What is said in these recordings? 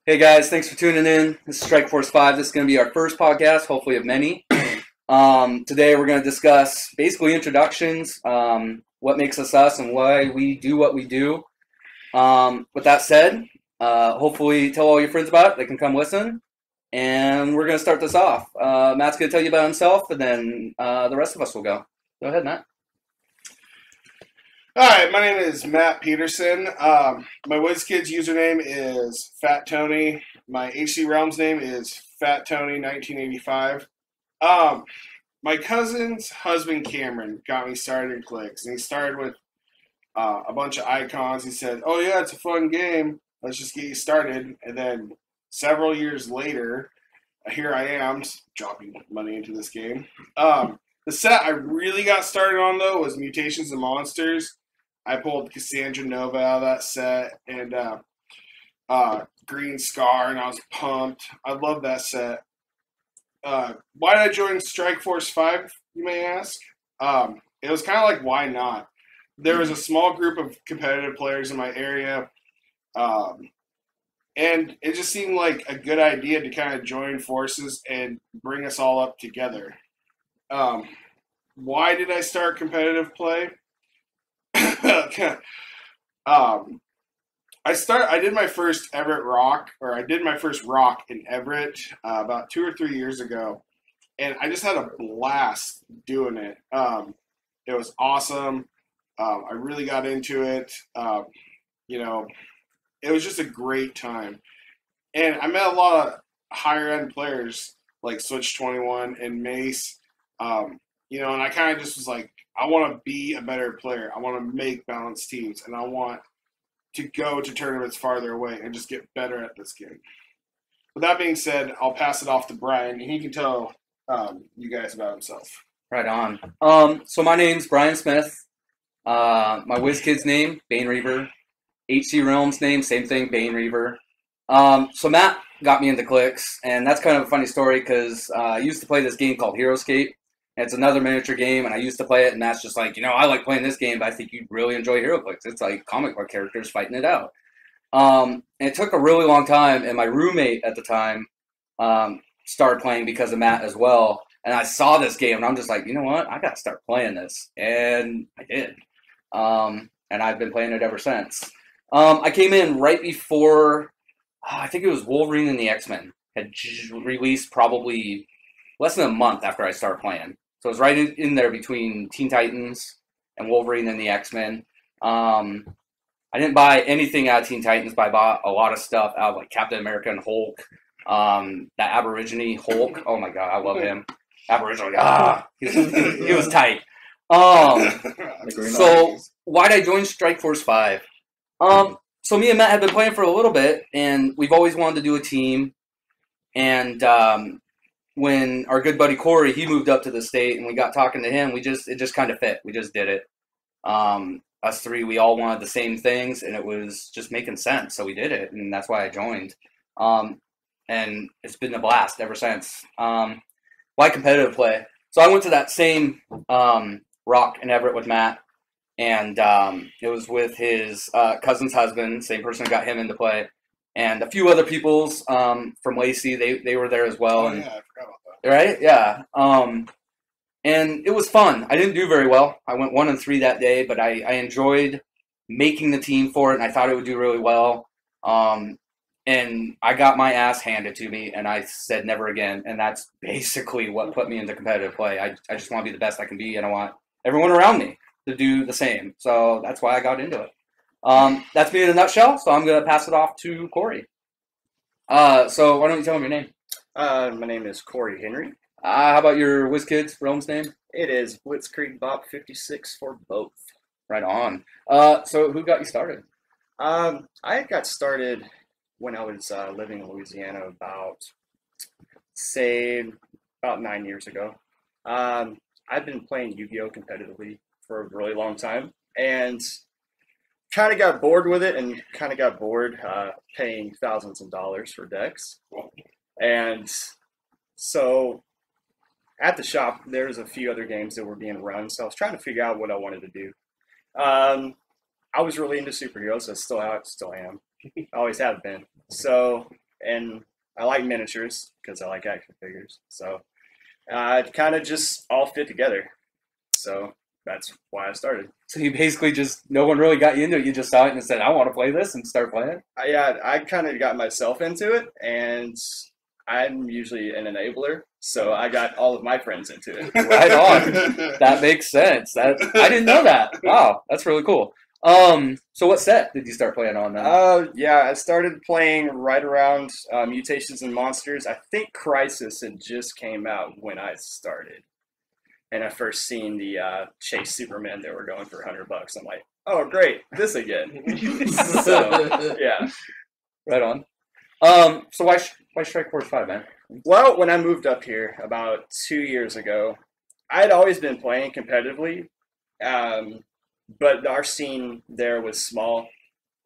Hey guys, thanks for tuning in. This is Strike Force 5. This is going to be our first podcast, hopefully of many. Today we're going to discuss basically introductions, what makes us us, and why we do what we do. With that said, hopefully tell all your friends about it. They can come listen. And we're going to start this off. Matt's going to tell you about himself, and then the rest of us will go. Go ahead, Matt. Hi, my name is Matt Peterson. My WizKids username is Fat Tony. My HC Realms name is Fat Tony 1985. My cousin's husband Cameron got me started in Clicks, and he started with a bunch of icons. He said, "Oh yeah, it's a fun game. Let's just get you started." And then several years later, here I am dropping money into this game. The set I really got started on though was Mutations and Monsters. I pulled Cassandra Nova out of that set and Green Scar, and I was pumped. I love that set. Why did I join Strike Force 5, you may ask? It was kind of like, why not? There was a small group of competitive players in my area, and it just seemed like a good idea to kind of join forces and bring us all up together. Why did I start competitive play? I did my first rock in Everett about 2 or 3 years ago, and I just had a blast doing it. It was awesome. I really got into it. It was just a great time, and I met a lot of higher end players like Switch 21 and Mace. And I kind of just was like, I want to be a better player. I want to make balanced teams, and I want to go to tournaments farther away and just get better at this game. With that being said, I'll pass it off to Brian, and he can tell you guys about himself. Right on. So my name's Brian Smith. My WizKids name, Bane Reaver. HC Realms name, same thing, Bane Reaver. So Matt got me into Clicks, and that's kind of a funny story because I used to play this game called heroclix. It's another miniature game, and I used to play it, and that's just like, I like playing this game, but I think you'd really enjoy heroclix. It's like comic book characters fighting it out. And it took a really long time, and my roommate at the time started playing because of Matt as well. And I saw this game, and I'm just like, you know what? I got to start playing this. And I did. And I've been playing it ever since. I came in right before, I think it was Wolverine and the X-Men had released probably less than a month after I started playing. So it was right in there between Teen Titans and Wolverine and the X-Men. I didn't buy anything out of Teen Titans, but I bought a lot of stuff out of like Captain America and Hulk. That Aborigine Hulk. Oh my God, I love him. Aborigine. He was tight. So why did I join Strike Force 5? So me and Matt have been playing for a little bit, and we've always wanted to do a team. And when our good buddy Corey, he moved up to the state, and we got talking to him, it just kind of fit. We just did it. Us three, we all wanted the same things, and it was just making sense. So we did it, and that's why I joined. And it's been a blast ever since. Why competitive play? So I went to that same rock in Everett with Matt, and it was with his cousin's husband, same person who got him into play. And a few other people's from Lacey, they were there as well. Oh, and, yeah, I forgot about that. Right? Yeah. And it was fun. I didn't do very well. I went 1-3 that day, but I enjoyed making the team for it, and I thought it would do really well. And I got my ass handed to me, and I said never again. And that's basically what put me into competitive play. I just want to be the best I can be, and I want everyone around me to do the same. So that's why I got into it. That's me in a nutshell, so I'm going to pass it off to Corey. So why don't you tell him your name? My name is Corey Henry. How about your WizKids Realms name? It is Blitzkrieg Bob 56 for both. Right on. So who got you started? I got started when I was living in Louisiana about 9 years ago. I've been playing Yu-Gi-Oh! Competitively for a really long time, and kind of got bored with it, and kind of got bored paying thousands of dollars for decks. And so at the shop, there's a few other games that were being run, so I was trying to figure out what I wanted to do. I was really into superheroes. I still am. I always have been. So and I like miniatures because I like action figures. So it kind of just all fit together. So that's why I started. So you basically just, no one really got you into it. You just saw it and said, I want to play this, and start playing. I kind of got myself into it, and I'm usually an enabler, so I got all of my friends into it. Right on. That makes sense. I didn't know that. Wow, that's really cool. So what set did you start playing on then? Yeah, I started playing right around Mutations and Monsters. I think Crisis had just came out when I started. And I first seen the Chase Superman that were going for $100. I'm like, oh great, this again. So yeah, Right on. So why Strike Force 5, man? well, when I moved up here about 2 years ago, I had always been playing competitively, but our scene there was small.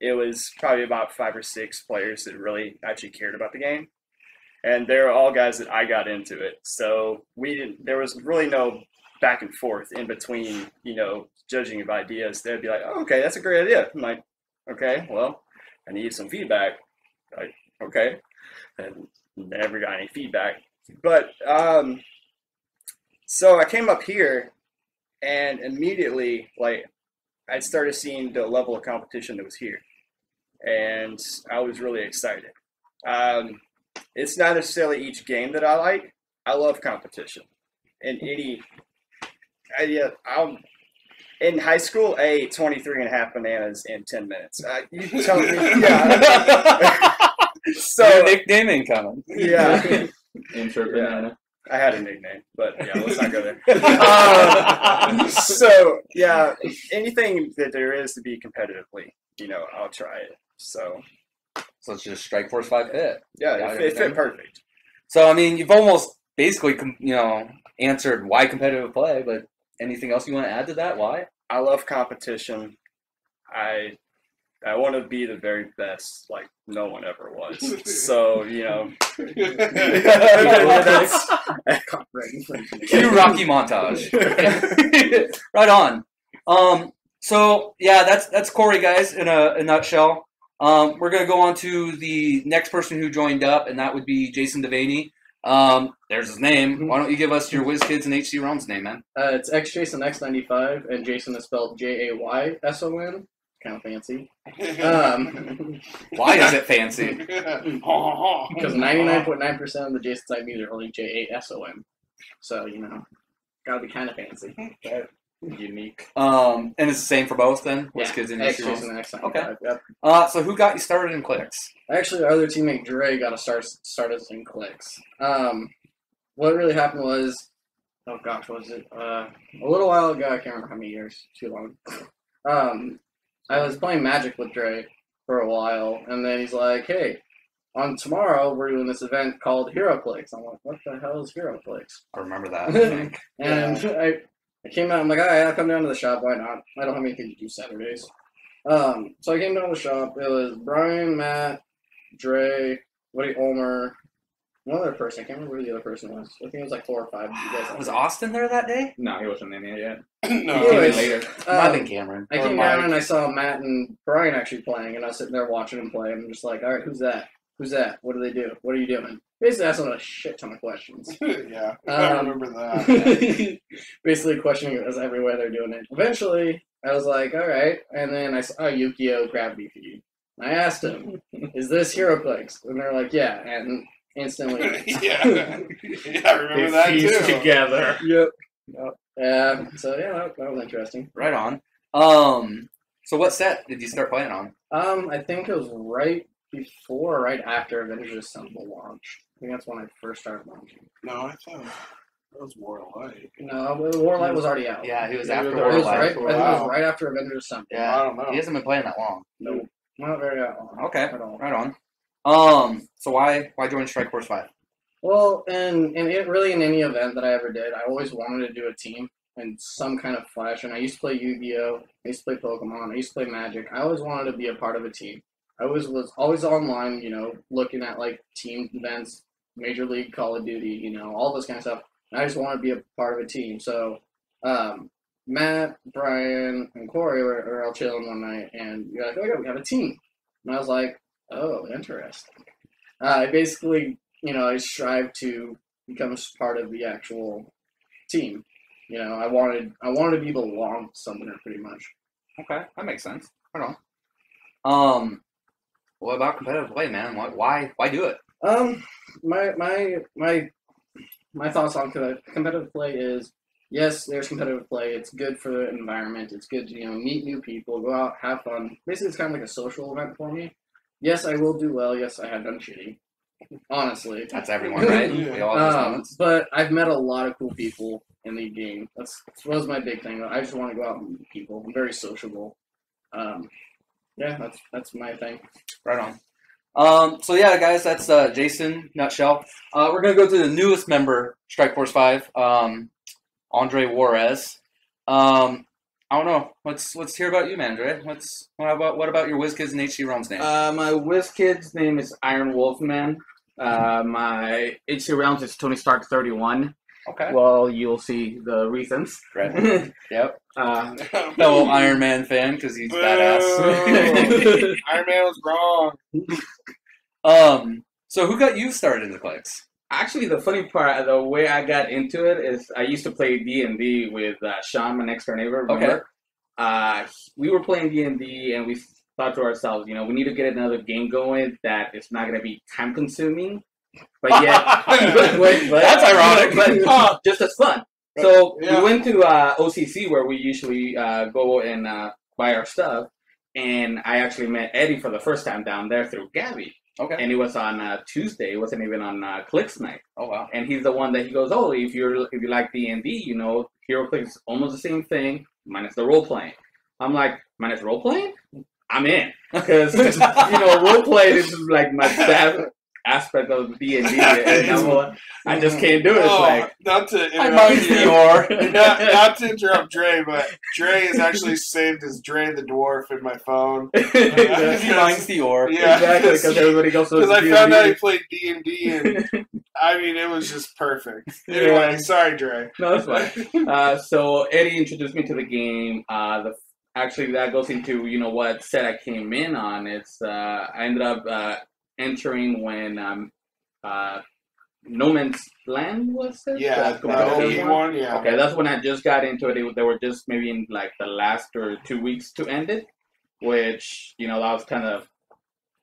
It was probably about 5 or 6 players that really actually cared about the game, and they were all guys that I got into it. So we didn't. There was really no back and forth in between, judging of ideas. They'd be like, oh, okay, that's a great idea. I'm like, okay, well, I need some feedback. Like, okay. And never got any feedback. But, so I came up here and immediately, like, I started seeing the level of competition that was here. And I was really excited. It's not necessarily each game that I like. I love competition. And in high school, I ate 23.5 bananas in 10 minutes. You tell me, yeah. So your nickname ain't coming. Yeah. Insert banana. I had a nickname, but yeah, let's not go there. So yeah, anything that there is to be competitively, I'll try it. So it's just Strike Force 5 fit. Yeah, it fit perfect. So I mean, you've almost basically answered why competitive play, but anything else you want to add to that? Why? I love competition. I want to be the very best, like no one ever was. So, that's cue Rocky montage. Right on. So yeah, that's Corey, guys, in a nutshell. We're gonna go on to the next person who joined up, and that would be Jason Devaney. There's his name. Why don't you give us your WizKids and HC Realms name, man? It's XJasonX95, and Jason is spelled Jayson. Kind of fancy. Why is it fancy? Because 99.9% of the Jason type memes are only Jason. So, gotta be kind of fancy. Unique. And it's the same for both then? WizKids and HC Realms? X95. Okay. Yep. So who got you started in clicks? Actually, our other teammate Dre got us started in clicks. What really happened was, oh gosh, what was it? A little while ago, I can't remember how many years, too long. I was playing Magic with Dre for a while, and then he's like, hey, on tomorrow, we're doing this event called heroclix. I'm like, what the hell is heroclix? I remember that, I think. And I came out, I'm like, all right, I'll come down to the shop, why not? I don't have anything to do Saturdays. So I came down to the shop. It was Brian, Matt, Dre, Woody Ulmer, one other person. I can't remember who the other person was. I think it was like 4 or 5. You guys was Austin there that day? No, he wasn't in there yet. No. He came in later. Might have been Cameron. I came down and I saw Matt and Brian actually playing, and I was sitting there watching them play, and I'm just like, all right, who's that? Who's that? What do they do? What are you doing? Basically asking a shit ton of questions. Yeah, I remember that. Basically questioning us every way they're doing it. Eventually, I was like, all right, and then I saw Yu-Gi-Oh! Gravity Feed. I asked him, is this heroclix? And they're like, yeah, and instantly. Yeah, I remember that too. Together. Yep. So yeah, that was interesting. Right on. So what set did you start playing on? I think it was right before, right after Avengers Assemble launched. I think that's when I first started launching. No, I thought that was Warlight. No, Warlight was already out. Yeah, he was It after was Warlight. right. I think it was right after Avengers Assemble. Yeah, I don't know. he hasn't been playing that long. No, not very long. Okay, At all. right on. So why join Strike Force 5? Well, and it really in any event that I ever did, I always wanted to do a team in some kind of fashion. I used to play Yu-Gi-Oh! I used to play Pokemon. I used to play Magic. I always wanted to be a part of a team. I was always online, looking at like team events, Major League, Call of Duty, all this kind of stuff. And I just wanted to be a part of a team. So Matt, Brian, and Corey were all chilling one night, and you're like, oh yeah, we have a team. And I was like, oh, interesting. I basically, I strive to become a part of the actual team. I wanted to be belong somewhere pretty much. Okay, that makes sense. Right on. What about competitive play, man? Why do it? My thoughts on competitive play is yes, there's competitive play. It's good for the environment. It's good to meet new people, go out, have fun. Basically, it's kind of like a social event for me. Yes, I will do well. Yes, I have done shitty. Honestly, That's everyone, right? We all have those moments. but I've met a lot of cool people in the game. That was my big thing. I just want to go out and meet people. I'm very sociable. Yeah, that's my thing. Right on. So yeah, guys, that's Jason nutshell. We're gonna go to the newest member, Strike Force 5, Andre Juarez. I don't know. Let's hear about you, man, Andre. What about your WizKids and HC Realms name? My WizKid's name is Iron Wolfman. My HC Realms is Tony Stark 31. Okay. Well, you'll see the reasons. Right. Yep. Fellow Iron Man fan because he's badass. Iron Man was wrong. So who got you started in the clicks? Actually, the funny part, the way I got into it is I used to play D&D with Sean, my next door neighbor. Remember? Okay. We were playing D&D and we thought to ourselves, we need to get another game going that is not going to be time consuming. But yet, that's ironic. But just as fun. So we went to OCC where we usually go and buy our stuff. And I actually met Eddie for the first time down there through Gabby. Okay. And it was on Tuesday. It wasn't even on Clicks night. Oh wow. And he's the one that he goes, oh, if you like D&D, heroclix is almost the same thing minus the role playing. I'm like, minus role playing? I'm in because role playing is like my aspect of D&D, and I just can't do it. It's like not to interrupt not to interrupt Dre, but Dre has actually saved as Dre the Dwarf in my phone. He minds the orc. Yeah, exactly, because everybody goes to because I found out he played D&D, and I mean it was just perfect. Anyway, sorry, Dre. No, it's fine. So Eddie introduced me to the game. Actually, that goes into what set I came in on. It's I ended up entering when No Man's Land was it? Yeah, the one. Yeah. Okay, that's when I just got into it. They were just maybe in like the last or 2 weeks to end it, which that was kind of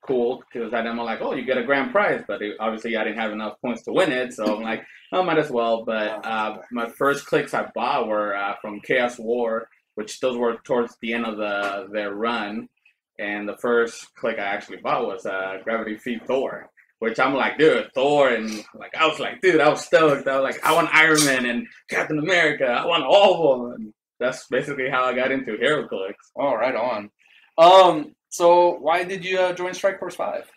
cool because I'm like, oh, you get a grand prize, but obviously I didn't have enough points to win it, so I'm like, I might as well. But my first clicks I bought were from Chaos War, which those were towards the end of their run. And the first click I actually bought was Gravity Feed Thor, which I'm like, dude, Thor, and I was like, dude, I was stoked. I was like, I want Iron Man and Captain America. I want all of them. And that's basically how I got into heroclix. Oh, right on. So why did you join Strike Force 5?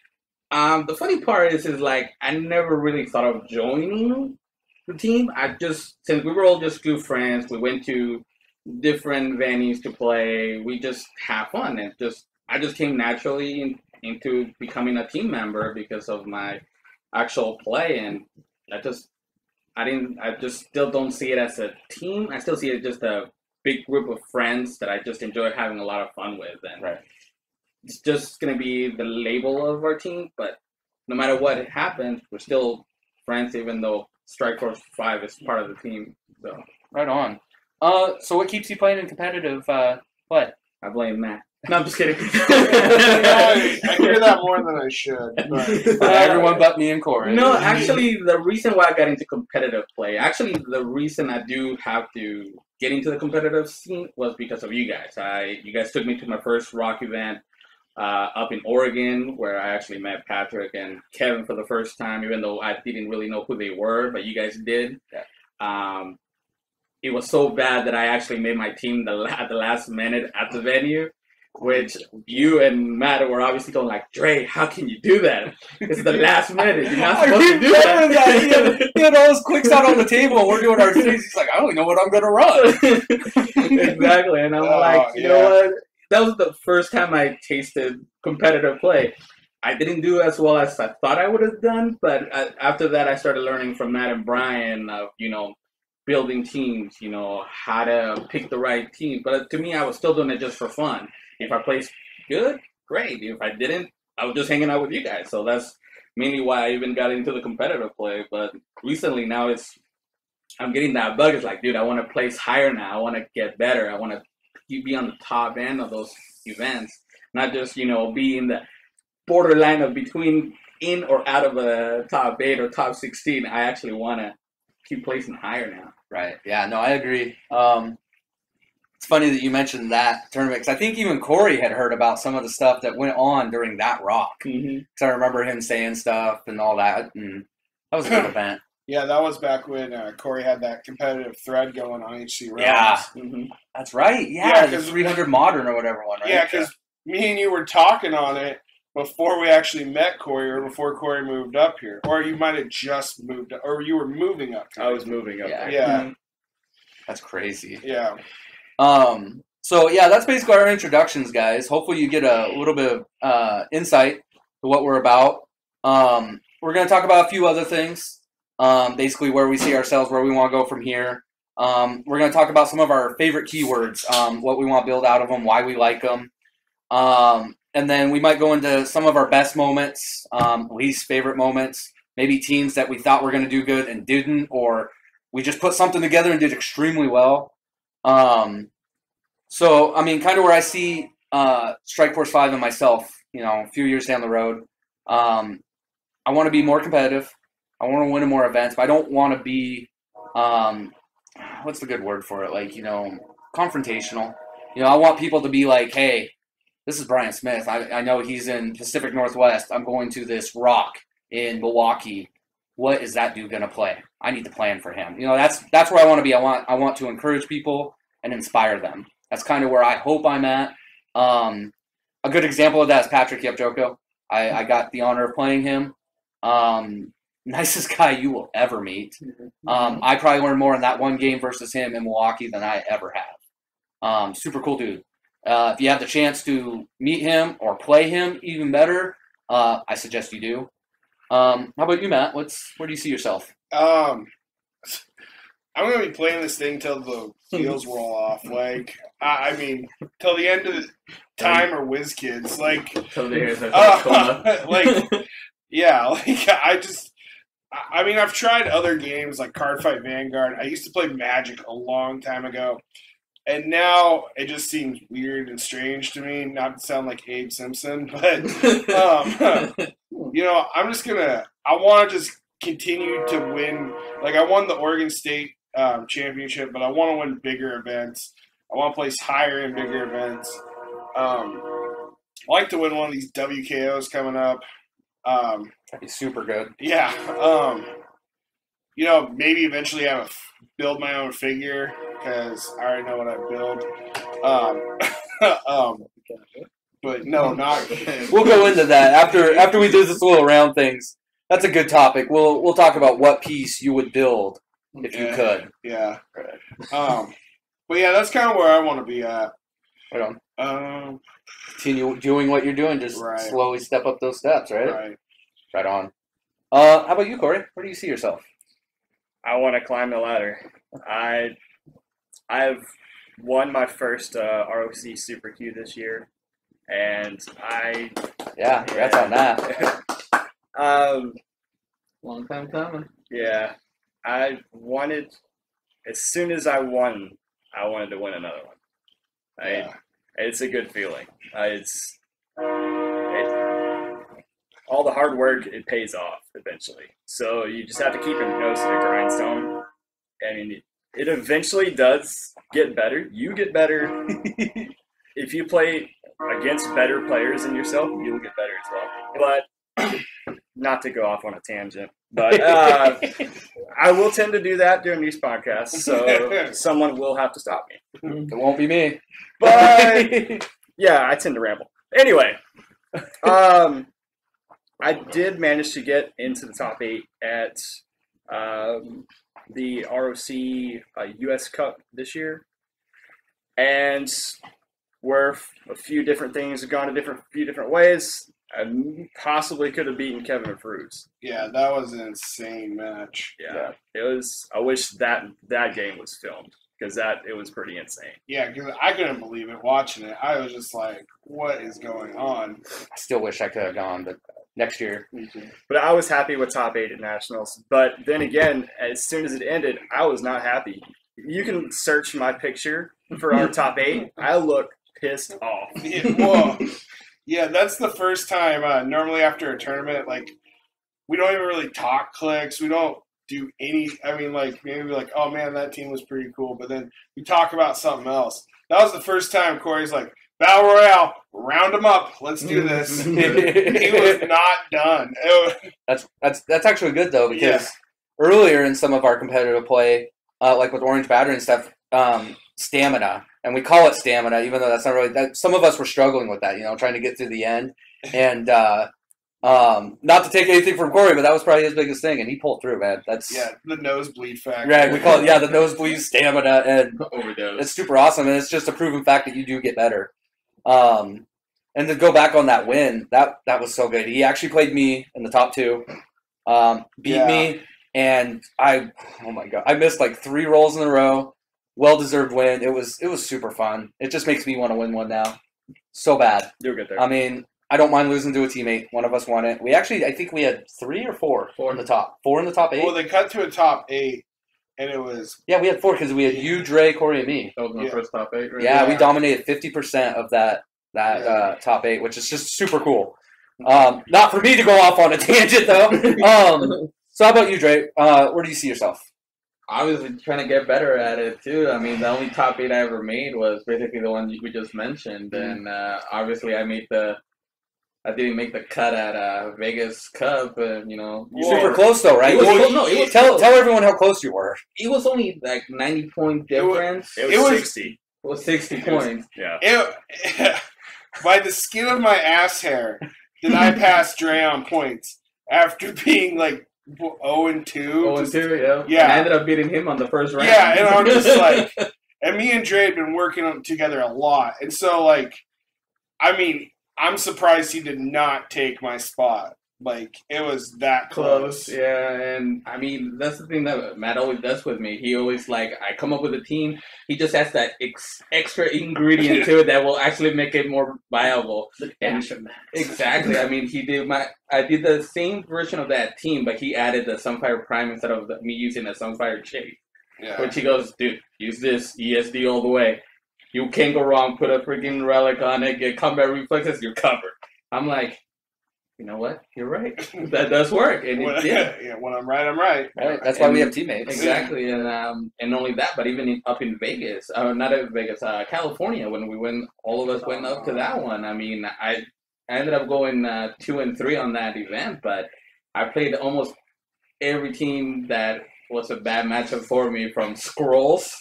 The funny part is like I never really thought of joining the team. Since we were all just good friends, we went to different venues to play. We just have fun and I just came naturally into becoming a team member because of my actual play, and I just still don't see it as a team. I still see it just a big group of friends that I just enjoy having a lot of fun with, and it's just gonna be the label of our team. But no matter what happens, we're still friends, even though Strike Force 5 is part of the team. So right on. So what keeps you playing in competitive play? I blame Matt. No, I'm just kidding. I hear that more than I should. But. Everyone but me and Corey. No, actually, the reason why I got into competitive play, the reason I do have to get into the competitive scene was because of you guys. You guys took me to my first rock event up in Oregon, where I actually met Patrick and Kevin for the first time, even though I didn't really know who they were, but you guys did. Yeah. It was so bad that I actually made my team at the last minute at the venue. Which you and Matt were obviously going like, Dre, how can you do that? It's the last minute. You're not supposed to do that. He had all his clicks out on the table, and we're doing our things. He's like, I don't know what I'm going to run. Exactly. And I'm like, you know what? That was the first time I tasted competitive play. I didn't do as well as I thought I would have done, but after that, I started learning from Matt and Brian of, building teams, how to pick the right team. But to me, I was still doing it just for fun. If I placed good, great. If I didn't, I was just hanging out with you guys. So that's mainly why I even got into the competitive play. But recently now I'm getting that bug. It's like, dude, I want to place higher now. I want to get better. I want to be on the top end of those events, not just, be in the borderline of between in or out of a top 8 or top 16. I actually want to keep placing higher now. Right. Yeah, no, I agree. It's funny that you mentioned that tournament because I think even Corey had heard about some of the stuff that went on during that rock. Because I remember him saying stuff and all that. And that was a good event. Yeah, that was back when Corey had that competitive thread going on HC Realms. Yeah, that's right. Yeah, the 300 Modern or whatever one, right? Yeah, because me and you were talking on it before we actually met Corey or before Corey moved up here. Or you might have just moved up, or you were moving up here. I was moving up there. Yeah. That's crazy. Yeah. So, yeah, that's basically our introductions, guys. Hopefully you get a little bit of insight to what we're about. We're going to talk about a few other things. Basically where we see ourselves, where we want to go from here. We're going to talk about some of our favorite keywords, what we want to build out of them, why we like them. And then we might go into some of our best moments, least favorite moments, maybe teams that we thought were going to do good and didn't, or we just put something together and did extremely well. So, I mean, kind of where I see Strike Force 5 and myself, a few years down the road, I want to be more competitive. I want to win in more events, but I don't want to be, what's the good word for it? Like, confrontational. I want people to be like, hey, this is Brian Smith. I know he's in Pacific Northwest. I'm going to this rock in Milwaukee. What is that dude going to play? I need to plan for him. That's where I want to be. I want to encourage people and inspire them. That's kind of where I hope I'm at. A good example of that is Patrick Yepjoko. I got the honor of playing him. Nicest guy you will ever meet. I probably learned more in that one game versus him in Milwaukee than I ever have. Super cool dude. If you have the chance to meet him or play him even better, I suggest you do. How about you, Matt? Where do you see yourself? I'm going to be playing this thing till the wheels roll off. Like, I mean, till the end of the time or whiz kids. Like, yeah, like, I've tried other games like Cardfight Vanguard. I used to play Magic a long time ago. And now it just seems weird and strange to me, not to sound like Abe Simpson, but, I'm just I want to just continue to win. Like, I won the Oregon State championship, but I want to win bigger events. I want to place higher in bigger events. I like to win one of these WKOs coming up. That'd be super good. Yeah. Maybe eventually build my own figure because I already know what I build. But no, not. We'll go into that after we do this little round things. That's a good topic. We'll talk about what piece you would build if you could. Yeah. But yeah, that's kind of where I want to be at. Right on. Continue doing what you're doing. Just slowly step up those steps. Right. Right on. How about you, Corey? Where do you see yourself? I want to climb the ladder. I've won my first ROC Super Q this year, and congrats on that. Long time coming. Yeah, I wanted. As soon as I won, I wanted to win another one. It's a good feeling. All the hard work, it pays off eventually. So you just have to keep your nose to the grindstone. I mean, it eventually does get better. You get better. If you play against better players than yourself, you'll get better as well. But not to go off on a tangent, but I will tend to do that during these podcasts. So someone will have to stop me. It won't be me. But yeah, I tend to ramble. Anyway, I did manage to get into the top 8 at the ROC US Cup this year. And where a few different things have gone a few different ways, I possibly could have beaten Kevin Fruits. Yeah, that was an insane match. Yeah. It was. I wish that game was filmed because it was pretty insane. Yeah, because I couldn't believe it watching it. I was just like, what is going on? I still wish I could have gone, but next year. But I was happy with top 8 at nationals. But then again, as soon as it ended, I was not happy. You can search my picture for our top 8. I look pissed off. Yeah, whoa. Yeah, that's the first time. Normally after a tournament, like, we don't even really talk clicks. We don't do any. I mean, like, maybe like, oh man, that team was pretty cool. But then we talk about something else. That was the first time Corey's like, Battle Royale, round them up. Let's do this. He was not done. That's actually good though, because earlier in some of our competitive play, like with Orange Battery and stuff, stamina, and we call it stamina, even though that's not really that. Some of us were struggling with that, trying to get through the end, and not to take anything from Corey, but that was probably his biggest thing, and he pulled through, man. That's the nosebleed factor. Right, we call it the nosebleed stamina, and Overdose. it's super awesome, and it's just a proven fact that you do get better. And to go back on that win, that was so good. He actually played me in the top 2, beat me, and oh my god, I missed like 3 rolls in a row. Well-deserved win. It was super fun. It just makes me want to win one now. So bad. You'll get there. I mean, I don't mind losing to a teammate. One of us won it. We actually, I think we had 3 or 4 in the top. 4 in the top 8. Well, they cut to a top 8, and it was... Yeah, we had 4 because we had you, Dre, Corey, and me. That was my first top 8, right? Yeah, we dominated 50% of that top 8, which is just super cool. Not for me to go off on a tangent, though. So how about you, Dre? Where do you see yourself? Obviously trying to get better at it too. I mean, the only top 8 I ever made was basically the one we just mentioned, and obviously I didn't make the cut at Vegas Cup, and super close though, right? Tell everyone how close you were. It was only like 90-point difference. It was 60. It was 60 points. By the skin of my ass hair, did I pass Dre on points after being like 0-2? 0-2, yeah. And I ended up beating him on the first round. Yeah, and I'm just like, and me and Dre had been working together a lot, and so like, I mean, I'm surprised he did not take my spot. Like, it was that close. Yeah, and I mean, that's the thing that Matt always does with me. He always, like, I come up with a team, he just has that extra ingredient to it that will actually make it more viable. Exactly. I mean, I did the same version of that team, but he added the Sunfire Prime instead of me using the Sunfire Chase. Yeah. Which he goes, dude, use this ESD all the way. You can't go wrong. Put a freaking relic on it, get combat reflexes, you're covered. I'm like, you know what? You're right. That does work. And it did. Yeah, when I'm right, I'm right. Right. That's why we have teammates. Exactly. And only that, but even up in Vegas, not in Vegas, California, when we went, all of us went up to that one. I mean, I ended up going 2 and 3 on that event, but I played almost every team that was a bad matchup for me, from scrolls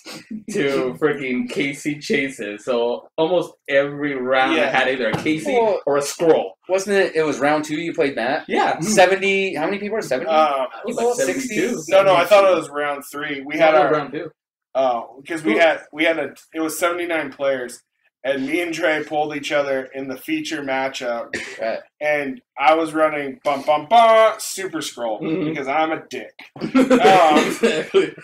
to freaking KC chases. So almost every round I had either a KC or a scroll. Wasn't it? It was round 2 you played Matt? Yeah. 70. How many people are 70? It was like 60? No, I thought it was round 3. We had our round 2. Oh, because it was 79 players, and me and Dre pulled each other in the feature matchup, and I was running super scroll because I'm a dick. Exactly.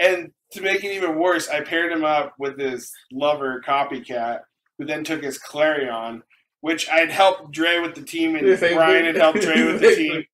And to make it even worse, I paired him up with his lover Copycat, who then took his Clarion, which I'd helped Dre with the team, and Brian had helped Dre with the team.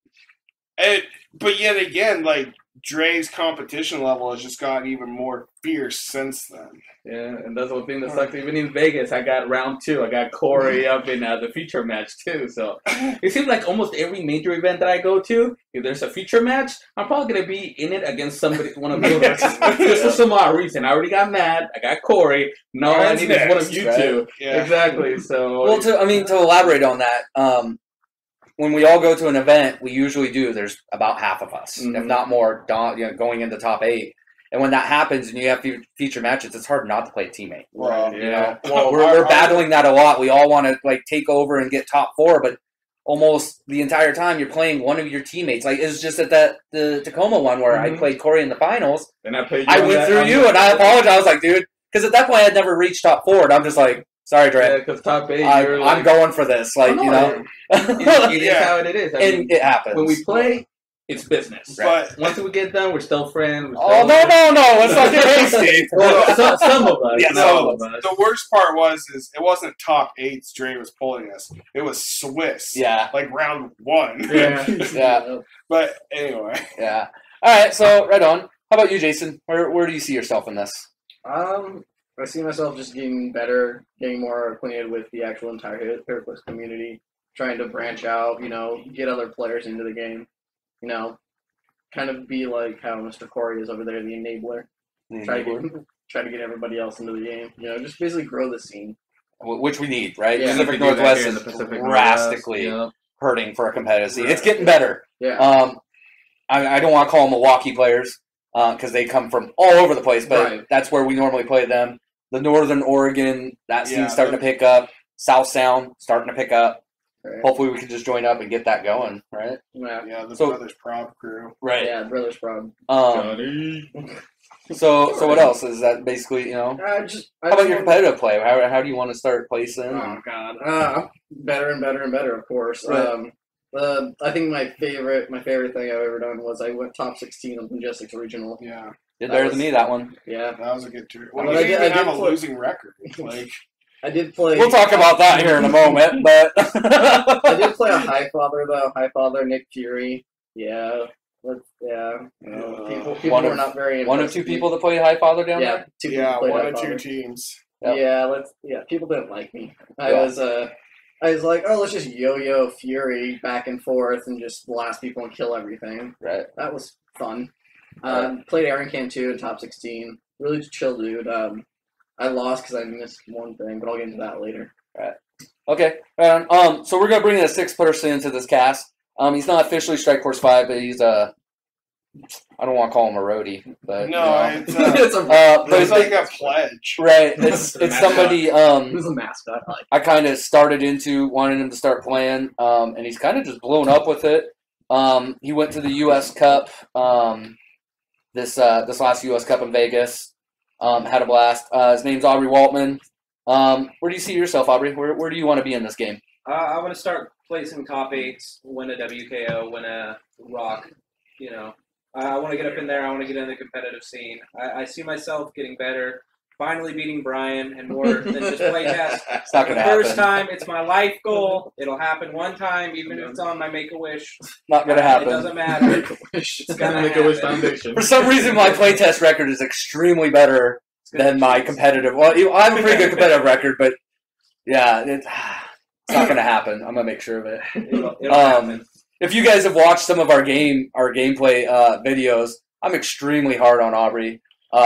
But yet again, like, Dre's competition level has just gotten even more fierce since then. Yeah, and that's the thing that sucks. Even in Vegas, I got round 2. I got Corey up in the feature match too. So it seems like almost every major event that I go to, if there's a feature match, I'm probably gonna be in it against somebody, one of the others. Just for some odd reason. I already got Matt. I got Corey. No, I need is one of you two. Yeah. Exactly. So well, to elaborate on that. When we all go to an event, we usually do. There's about half of us, if not more, going into top 8. And when that happens, and you have feature matches, it's hard not to play a teammate. Well, Well, we're battling that a lot. We all want to like take over and get top 4, but almost the entire time you're playing one of your teammates. Like, it's just at the Tacoma one where I played Corey in the finals. And I went through you, and I apologize. I was like, dude, because at that point I had never reached top 4, and I'm just like, sorry, Dre. Yeah, because top 8, I'm going for this. Like, it is how it is. I mean, it happens. When we play, it's business. But Once we get done, we're still friends. Oh, no. Let's not get hasty. Well, some of us. Yeah, some some of us. the worst part is it wasn't top 8s Dre was pulling us. It was Swiss. Yeah. Like round 1. Yeah. Yeah. But anyway. Yeah. All right, so right on. How about you, Jason? Where do you see yourself in this? I see myself just getting better, getting more acquainted with the actual entire heroclix community, trying to branch out, get other players into the game, kind of be like how Mr. Corey is over there, the enabler. Try to get everybody else into the game, just basically grow the scene. Which we need, right? Yeah, Pacific we do that Northwest here in is the Pacific drastically Northwest, hurting for a competitive scene. It's getting better. Yeah. I don't want to call them Milwaukee players because they come from all over the place, but Right. that's where we normally play them. The Northern Oregon, that scene's Yeah, starting to pick up. South Sound, starting to pick up. Right. Hopefully we can just join up and get that going, right? Yeah. Yeah, the So- Brothers Prob crew. Right. Yeah, brother's problem. Johnny. So what else? Is that basically, how about your competitive play? How do you want to start placing? Oh God, better and better and better, of course. Right. I think my favorite thing I've ever done was I went top 16 of Logistics Regional. Yeah, Did that better was- than me, that one. Yeah, that was a good tour. Well, But you I didn't did- even I have did a play- losing record. Like, I did play. We'll talk about that here in a moment, but I did play a Highfather though. Highfather Nick Fury. Yeah, people One were of- not very. one of impressed two with me. people that play High Father down Yeah, there? two yeah, people played one of Highfather. 2 teams. Yep. People didn't like me. Yeah. I was like, oh, let's just yo-yo Fury back and forth and just blast people and kill everything. Right. That was fun. Right. Played Aaron Can 2 in top 16. Really chill dude. I lost because I missed one thing, but I'll get into that later. Okay. So we're gonna bring in a 6th person into this cast. He's not officially Strike Force 5, but he's I don't want to call him a roadie, but No, it's but it's it's like a pledge. right. It's somebody. Who's a mascot? I kind of started into wanting him to start playing, and he's kind of just blown up with it. He went to the U.S. Cup this last U.S. Cup in Vegas. Had a blast. His name's Aubrey Waltman. Where do you see yourself, Aubrey? Where do you want to be in this game? I want to start placing top 8s, win a WKO, win a rock. I want to get up in there. I want to get in the competitive scene. I see myself getting better, finally beating Brian, and more than just play test. It's not The going to happen. first time, it's my life goal. It'll happen one time, even if it's on my Make-A-Wish. Not going to It happen. doesn't matter. It's gonna Make a Wish happen. Foundation. For some reason, my playtest record is extremely better than my competitive. Well, I have a pretty good competitive record, but yeah, it's not going to happen. I'm going to make sure of it. It'll happen. If you guys have watched some of our gameplay videos, I'm extremely hard on Aubrey,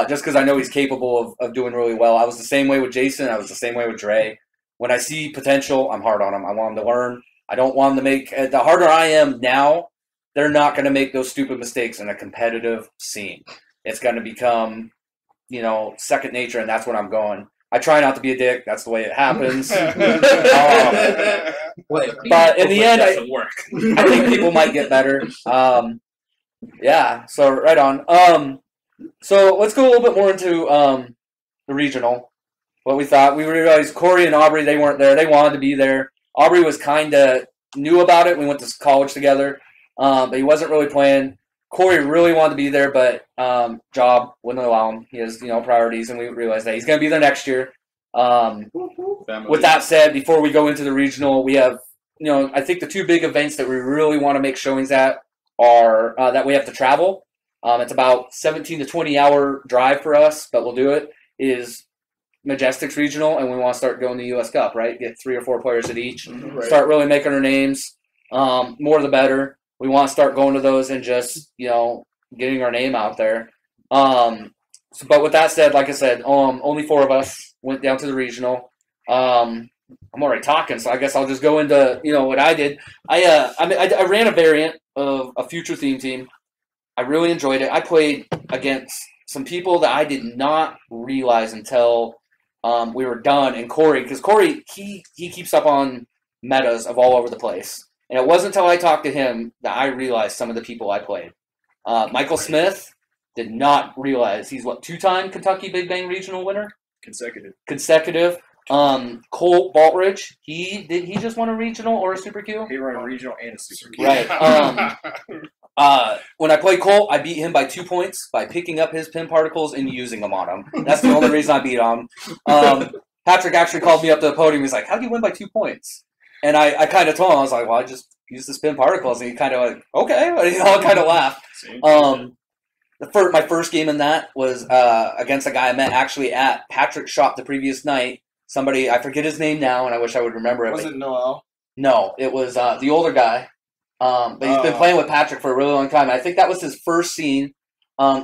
just because I know he's capable of doing really well. I was the same way with Jason. I was the same way with Dre. When I see potential, I'm hard on him. I want him to learn. I don't want him to make the harder I am now. They're not going to make those stupid mistakes in a competitive scene. It's going to become, second nature, and that's what I'm going. I try not to be a dick. That's the way it happens. But in the end, doesn't work. I think people might get better. Yeah, so right on. So let's go a little bit more into the regional. What we thought. We realized Corey and Aubrey, they weren't there. They wanted to be there. Aubrey was kind of knew about it. We went to college together, but he wasn't really playing. Corey really wanted to be there, but job wouldn't allow him. He has, priorities, and we realized that he's going to be there next year. With that said, before we go into the regional, we have, I think the 2 big events that we really want to make showings at are that we have to travel. It's about 17 to 20 hour drive for us, but we'll do it. Is Majestics Regional, and we want to start going to the U.S. Cup, right? Get 3 or 4 players at each. Right. Start really making our names. More the better. We want to start going to those and just, getting our name out there. But with that said, like I said, only 4 of us went down to the regional. I'm already talking, so I guess I'll just go into, what I did. I ran a variant of a future theme team. I really enjoyed it. I played against some people that I did not realize until we were done. And Corey, because Corey, he keeps up on metas of all over the place. And it wasn't until I talked to him that I realized some of the people I played. Michael Smith, did not realize he's 2-time Kentucky Big Bang Regional winner? Consecutive. Cole Baltridge, he just won a regional or a Super Q? He ran a regional and a super. Right. when I played Colt, I beat him by 2 points by picking up his pin particles and using them on him. That's the only reason I beat him. Patrick actually called me up to the podium. He's like, "How do you win by 2 points?" And I kind of told him, I was like, "Well, I just used the spin particles." And he kind of like, "Okay," I kind of laughed. My first game in that was against a guy I met actually at Patrick's shop the previous night. Somebody, I forget his name now, and I wish I would remember it. Was it Noel? No, it was the older guy. But he's been playing with Patrick for a really long time. I think that was his first scene.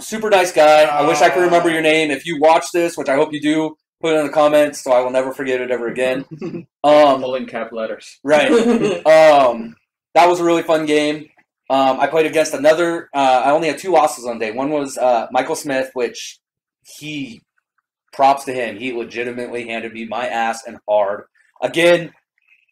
Super nice guy. I wish I could remember your name. If you watch this, which I hope you do, put it in the comments so I will never forget it ever again. All in cap letters. Right. That was a really fun game. I played against another. I only had 2 losses on day. One was Michael Smith, which props to him. He legitimately handed me my ass and hard. Again,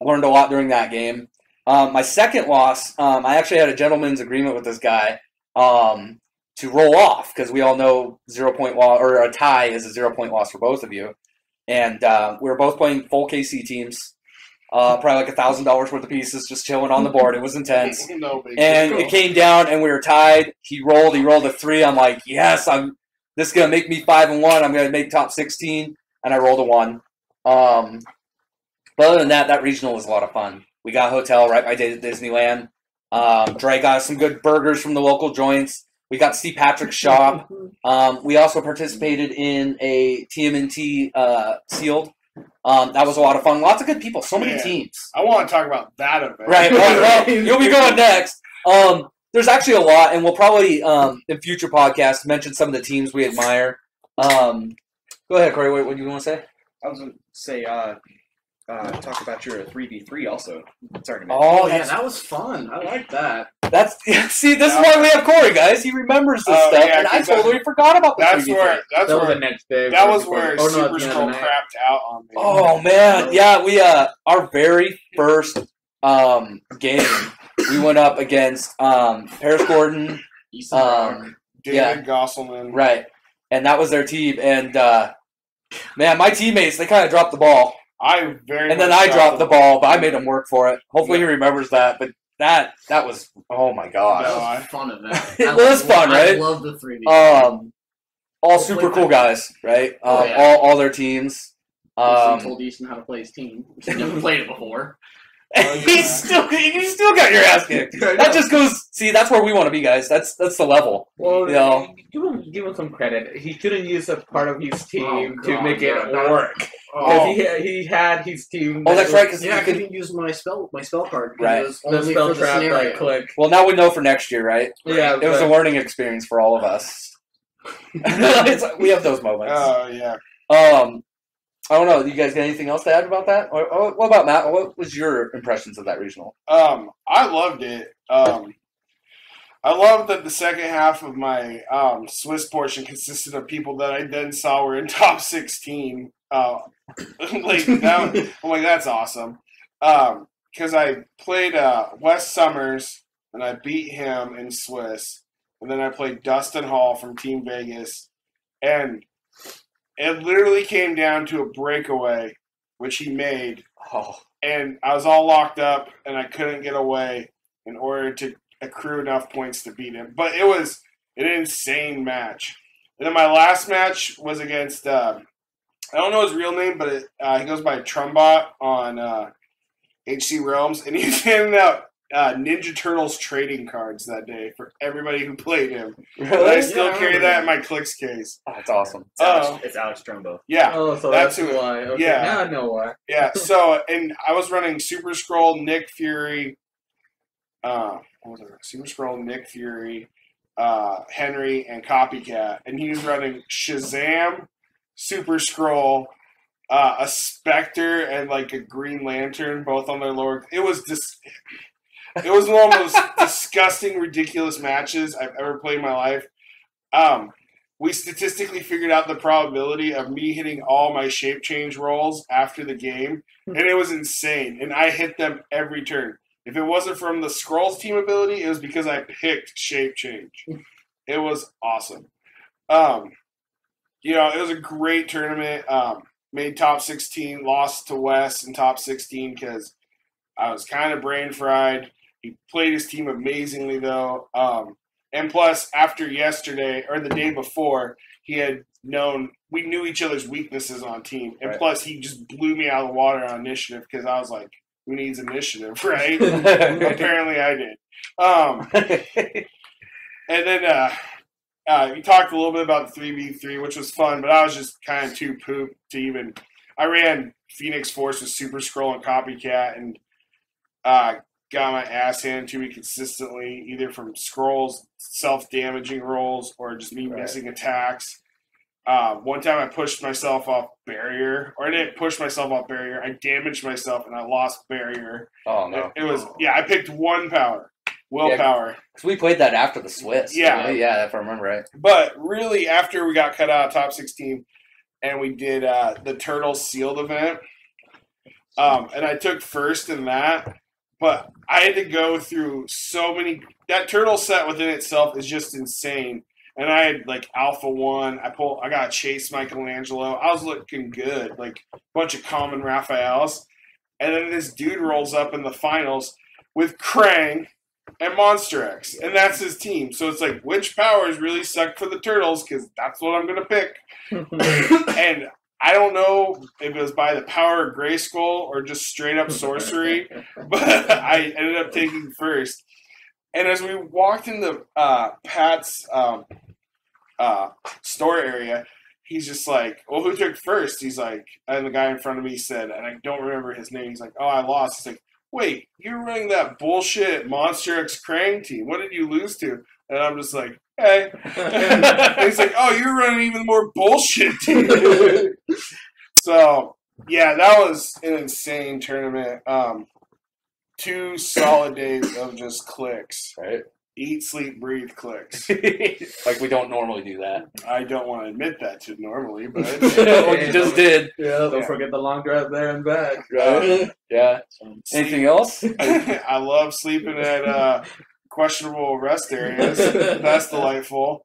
learned a lot during that game. My second loss, I actually had a gentleman's agreement with this guy to roll off because we all know 0-point loss or a tie is a 0-point loss for both of you, and we were both playing full KC teams, probably like $1,000 worth of pieces, just chilling on the board. It was intense, and it came down and we were tied. He rolled a 3. I'm like, yes, this is gonna make me 5-1. I'm gonna make top 16, and I rolled a 1. But other than that, that regional was a lot of fun. We got a hotel right by Disneyland. Dre got some good burgers from the local joints. We got to see Patrick's shop. We also participated in a TMNT sealed. That was a lot of fun. Lots of good people. So many teams. I want to talk about that event. Right. Well, you'll be going next. There's actually a lot, and we'll probably, in future podcasts, mention some of the teams we admire. Go ahead, Corey. What do you want to say? I was going to say, talk about your 3v3 also tournament. Oh, yeah, that was fun. I like that. See, this is why we have Corey, guys. He remembers this stuff, and I totally forgot about the 3v3. That was the next day. That was where Super Scroll crapped out on me. Oh man, yeah, we our very first game, we went up against Paris Gordon, David Gosselman, right, and that was their team, and man, my teammates, they kind of dropped the ball. And then I dropped the ball, but I made him work for it. Hopefully he remembers that. But that was, oh my gosh. That was a fun event. It was fun, right? I love the 3v3. All super cool guys, right? All their teams. Told Easton how to play his team. He never played it before. You still got your ass kicked. That just goes. See, that's where we want to be, guys. That's the level. Well, you know? give him some credit. He shouldn't use a part of his team to make it work. He had his team. Oh, that's right. Cause I couldn't use my spell card. Right. It was only for the scenario. Click. Well, now we know for next year, right? Yeah. It was a learning experience for all of us. We have those moments. Oh yeah. I don't know. Do you guys got anything else to add about that? Or what about Matt? What was your impressions of that regional? I loved it. I loved that the second half of my Swiss portion consisted of people that I then saw were in top 16. Like that, I'm like, that's awesome. Because I played Wes Summers and I beat him in Swiss, and then I played Dustin Hall from Team Vegas, and it literally came down to a breakaway, which he made, and I was all locked up, and I couldn't get away in order to accrue enough points to beat him. But it was an insane match. And then my last match was against, I don't know his real name, but he goes by Trumbot on HC Realms, and he's handing out Ninja Turtles trading cards that day for everybody who played him. Really? And I still carry that in my Clicks case. Oh, that's awesome. It's Alex Trumbo. Yeah. Oh, so that's that's who. why. Okay, Yeah. now I know why. Yeah. So, and I was running Super Scroll, Nick Fury. What was it? Super Scroll, Nick Fury, Henry, and Copycat, and he was running Shazam, Super Scroll, a Spectre, and like a Green Lantern, both on their lower. It was It was one of the most disgusting, ridiculous matches I've ever played in my life. We statistically figured out the probability of me hitting all my shape change rolls after the game, and it was insane. And I hit them every turn. If it wasn't from the Scrolls team ability, it was because I picked shape change. It was awesome. It was a great tournament. Made top 16, lost to Wes in top 16 because I was kind of brain fried. He played his team amazingly, though. And plus, after yesterday, or the day before, we knew each other's weaknesses on team. And plus, he just blew me out of the water on initiative because I was like, who needs initiative, right? Apparently I did. And then we talked a little bit about the 3v3, which was fun, but I was just kind of too pooped to even. I ran Phoenix Force with Super Scroll and Copycat, and got my ass handed to me consistently, either from scrolls, self-damaging rolls, or just me missing attacks. One time I pushed myself off barrier, or I didn't push myself off barrier. I damaged myself and I lost barrier. Oh no! It was I picked one power, willpower. Because we played that after the Swiss. Yeah, if I remember right. But really, after we got cut out of top 16, and we did the Turtle Sealed event, and I took first in that. But I had to go through so many. That turtle set within itself is just insane. And I had like Alpha 1. I got Chase Michelangelo. I was looking good, like a bunch of common Raphaels. And then this dude rolls up in the finals with Krang and Monster X, and that's his team. So it's like, which powers really suck for the turtles? Because that's what I'm gonna pick. And I don't know if it was by the power of Grayskull or just straight up sorcery, but I ended up taking first. And as we walked into Pat's store area, he's just like, well, who took first? He's like, and the guy in front of me said, and I don't remember his name, he's like, oh, I lost. He's like, wait, you're running that bullshit Monster X Krang team. What did you lose to? And I'm just like, hey. And he's like, oh, you're running even more bullshit team. So, yeah, that was an insane tournament. 2 solid days of just clicks. Right. Eat, sleep, breathe clicks. Like we don't normally do that. I don't want to admit that to normally, but you just did. Yeah, don't forget the long drive there and back. Right. Yeah. Anything else? I love sleeping at questionable rest areas. That's delightful.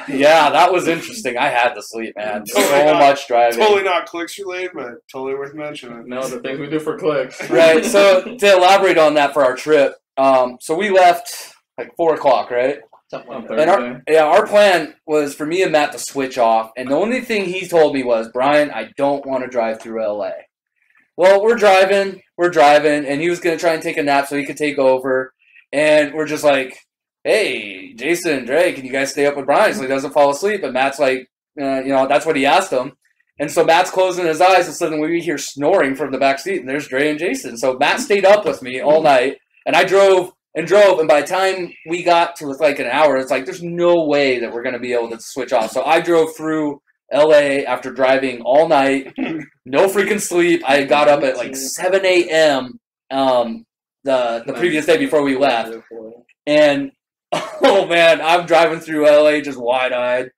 Yeah, that was interesting. I had to sleep, man. Totally much driving. Totally not clicks related, but totally worth mentioning. No, the things we do for clicks. Right. So to elaborate on that for our trip, so we left like 4 o'clock, right? And our plan was for me and Matt to switch off, and the only thing he told me was, Brian, I don't want to drive through LA. Well, we're driving, and he was going to try and take a nap so he could take over, and we're just like, hey, Jason, Dre, can you guys stay up with Brian so he doesn't fall asleep? And Matt's like, that's what he asked him. And so Matt's closing his eyes, and suddenly we hear snoring from the back seat, and there's Dre and Jason. So Matt stayed up with me all night, and I drove, and by the time we got to like an hour, it's like, there's no way that we're going to be able to switch off. So I drove through LA after driving all night, no freaking sleep. I got up at like 7 a.m. The previous day before we left. And, oh man, I'm driving through LA just wide-eyed.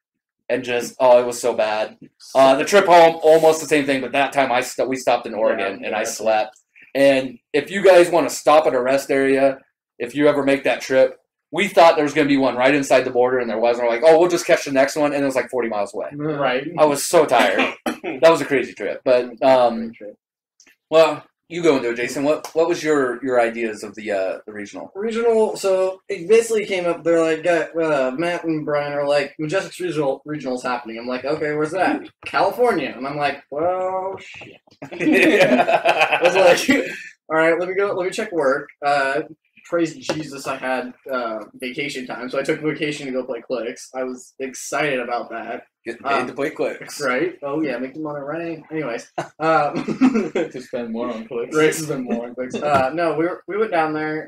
And just, it was so bad. The trip home, almost the same thing, but that time we stopped in Oregon, and I slept. And if you guys want to stop at a rest area, if you ever make that trip, we thought there was going to be one right inside the border, and there wasn't. We're like, we'll just catch the next one, and it was like 40 miles away. Right. I was so tired. That was a crazy trip. But, well, you go into it, Jason. What was your ideas of the regional? Regional, so it basically came up, they're like, Matt and Brian are like, Majestic's regional's happening. I'm like, okay, where's that? California. And I'm like, well, shit. I was like, all right, let me check work. Praise Jesus, I had vacation time, so I took vacation to go play clicks. I was excited about that. Get paid to play clicks. Right? Oh, yeah, making money running. Anyways. To spend more on clicks. Right, to spend more on clicks. No, we went down there.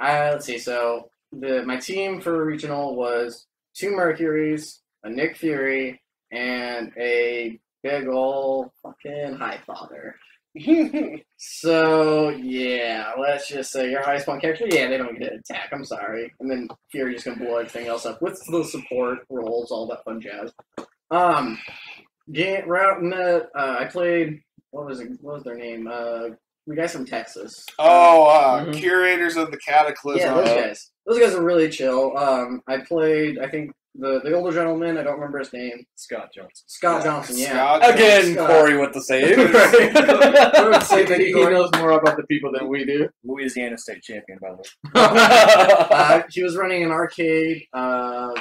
Let's see, so my team for regional was 2 Mercuries, a Nick Fury, and a big ol' fucking Highfather. So, yeah, let's just say your highest point character, yeah, they don't get an attack, I'm sorry. And then Fury just gonna blow everything else up with the support rolls, all that fun jazz. I played, what was their name? The guys from Texas. Curators of the Cataclysm. Yeah, those guys are really chill. I played, I think, the older gentleman. I don't remember his name. Scott Johnson. Scott Johnson. Yeah. Scott Again, Scott. Corey with the save. I would say that He knows more about the people than we do. Louisiana state champion, by the way. he was running an arcade. Shazam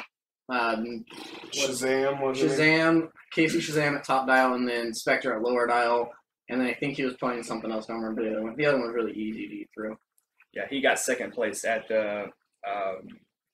was it? Shazam, Casey Shazam at top dial, and then Spectre at lower dial. And then I think he was playing something else. I don't remember the other one. The other one was really easy to get through. Yeah, he got second place at the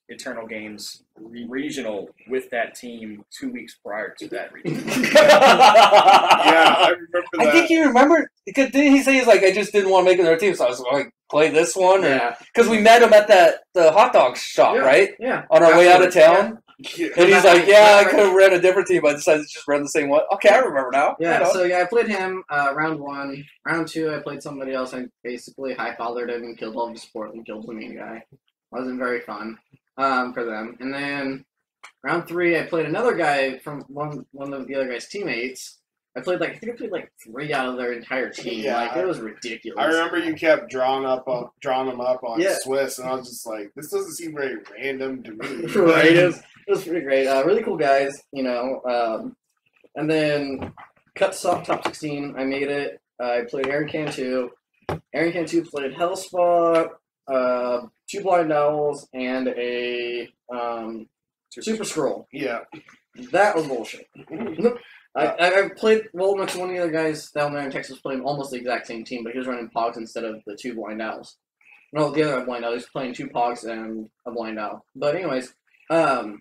Eternal Games regional with that team 2 weeks prior to that regional. Yeah, I remember that. I think he remembered because didn't he say he's like I just didn't want to make another team, so I was like play this one, Yeah. because we met him at the hot dog shop, Yeah. right, Yeah. on our way out of town, Yeah. and he's like, yeah, I could have ran a different team, but I decided to just run the same one. Okay, I remember now. Yeah, I know. so yeah, I played him round 1. Round 2, I played somebody else. I basically high-fathered him and killed all the support and killed the main guy. Wasn't very fun for them. And then round 3, I played another guy from one of the other guy's teammates. I think I played like 3 out of their entire team. Yeah, Like it was ridiculous. I remember you kept drawing them up on Yeah. Swiss, and I was just like, this doesn't seem very random to me. Right, it was pretty great. Really cool guys, you know. And then cut top 16. I made it. I played Aaron Cantu. Aaron Cantu played Hellspot, 2 Blind Owls, and a Super Scroll. Yeah. That was bullshit. I played next to one of the other guys down there in Texas playing almost the exact same team, but he was running Pogs instead of the 2 Blind Owls. No, the other Blind Owl. He was playing 2 Pogs and a Blind Owl. But anyways, I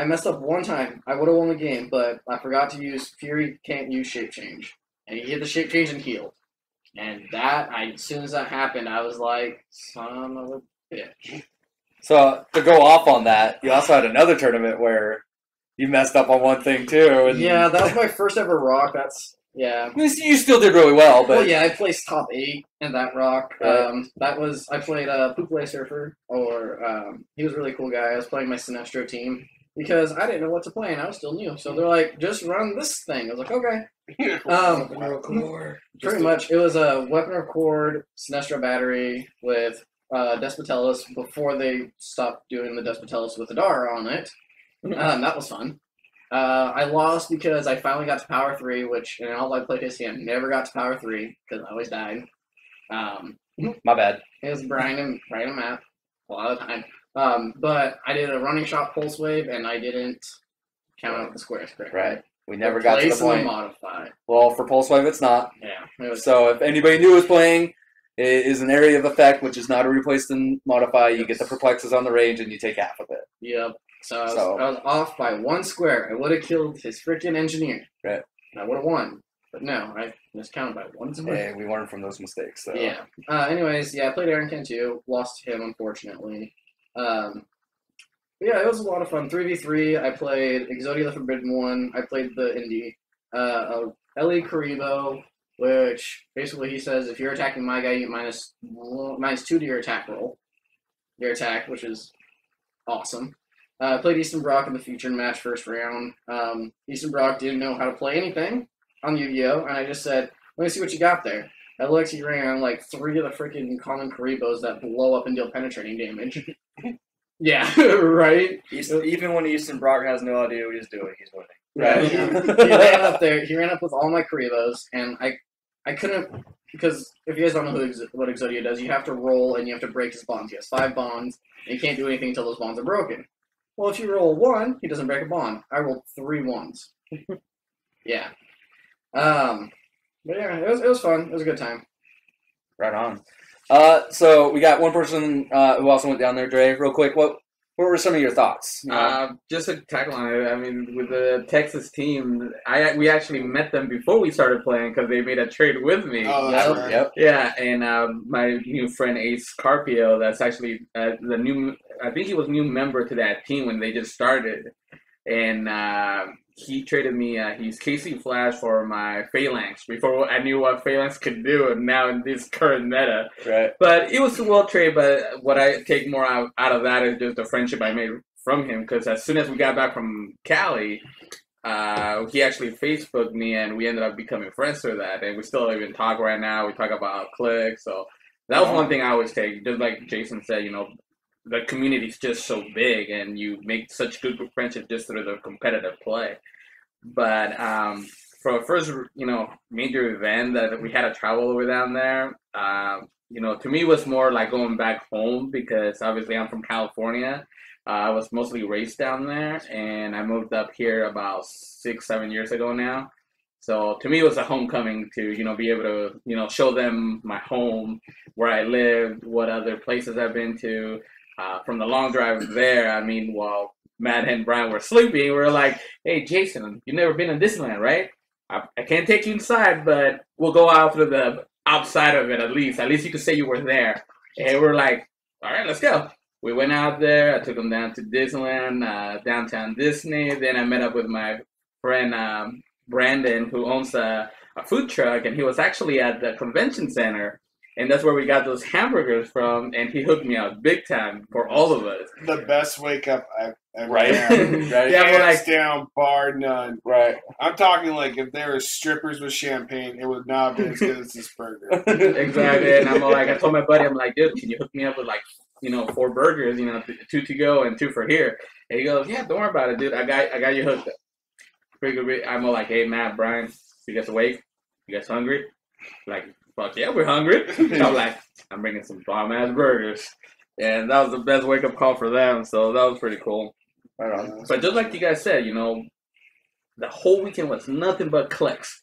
messed up one time. I would have won the game, but I forgot to use Fury can't use shape change. And he hit the shape change and healed. And as soon as that happened, I was like, son of a bitch. So to go off on that, you also had another tournament where you messed up on one thing too. And Yeah, that was my first ever rock. Yeah. I mean, you still did really well, but Well, yeah, I placed top 8 in that rock. Right. I played Pooplay Surfer, he was a really cool guy. I was playing my Sinestro team because I didn't know what to play and I was still new. So they're like, just run this thing. I was like, okay. Pretty much, it was a Weapon of Cord Sinestro battery with Despotellus before they stopped doing the Despotellus with the Dara on it. That was fun. I lost because I finally got to Power 3, which in all my playtesting, I never got to Power 3 because I always died. my bad. It was Brian and Matt a lot of the time. But I did a running shot pulse wave and I didn't count out the squares correctly. Right. We never got to the point. Modify. Well, for Pulse Wave, it's not. Yeah. It was, So if anybody new is playing, it is an area of effect which is not a replace and modify. You get the perplexes on the range and you take half of it. yep. So I was off by 1 square. I would have killed his freaking engineer. Right. And I would have won. But no, I miscounted by 1 square. Hey, we learn from those mistakes. So. Yeah. Anyways, I played Aaron Cantu. Lost to him, unfortunately. Yeah, it was a lot of fun. 3v3. I played Exodia the Forbidden One. I played the Indie. Ellie Karibo, which basically he says if you're attacking my guy, you get -2 to your attack roll. Your attack, which is awesome. I played Easton Brock in the featured match first round. Easton Brock didn't know how to play anything on Yu-Gi-Oh! And I just said, let me see what you got there. I looked, he ran like 3 of the freaking common Karibos that blow up and deal penetrating damage. Yeah, right? Even when Easton Brock has no idea what he's doing, he's winning. Right. He ran up there, he ran up with all my Karibos, and I couldn't, because if you guys don't know what Exodia does, you have to roll and you have to break his bonds. He has 5 bonds, and you can't do anything until those bonds are broken. Well, if you roll 1, he doesn't break a bond. I rolled 3 ones. Yeah. But yeah, it was fun. It was a good time. Right on. So we got one person who also went down there, Dre. Real quick, what were some of your thoughts? You know? Just to tackle on it, I mean, with the Texas team, we actually met them before we started playing because they made a trade with me. Oh, that's right. Yep. Yeah, and my new friend Ace Carpio, that's actually the new. I think he was new member to that team when they just started, and he traded me his KC Flash for my Phalanx before I knew what Phalanx could do, and now in this current meta. Right. But it was a well trade. But what I take more out of that is just the friendship I made from him. Because as soon as we got back from Cali, he actually Facebooked me, and we ended up becoming friends through that. And we still even talk right now. We talk about Click. So that was one thing I always take. Just like Jason said, you know, the community is just so big, and you make such good friendships just through the competitive play. But for our first, major event that we had to travel over down there, to me it was more like going back home because obviously I'm from California. I was mostly raised down there, and I moved up here about 6, 7 years ago now. So to me, it was a homecoming to be able to show them my home, where I lived, what other places I've been to. From the long drive there, I mean, while Matt and Brian were sleeping, we were like, "Hey, Jason, you've never been in Disneyland, right? I can't take you inside, but we'll go out through the outside of it at least. At least you can say you were there." And we're like, "All right, let's go." We went out there. I took them down to Disneyland, downtown Disney. Then I met up with my friend Brandon, who owns a food truck, and he was actually at the convention center. And that's where we got those hamburgers from, and he hooked me up big time for all of us. The best wake up I've ever Right. had. Right. Yeah, we're Hands like, down, bar none. Right. I'm talking like if there were strippers with champagne, it would not be as good as this burger. exactly. And I'm like, I told my buddy, I'm like, dude, can you hook me up with 4 burgers, 2 to go and 2 for here? And he goes, yeah, don't worry about it, dude. I got you hooked up. I'm all like, hey, Matt, Brian, you guys awake? You guys hungry? Like, fuck yeah, we're hungry. So I'm like, I'm bringing some bomb-ass burgers. And that was the best wake-up call for them, so that was pretty cool. Right on. But just like you guys said, the whole weekend was nothing but clicks.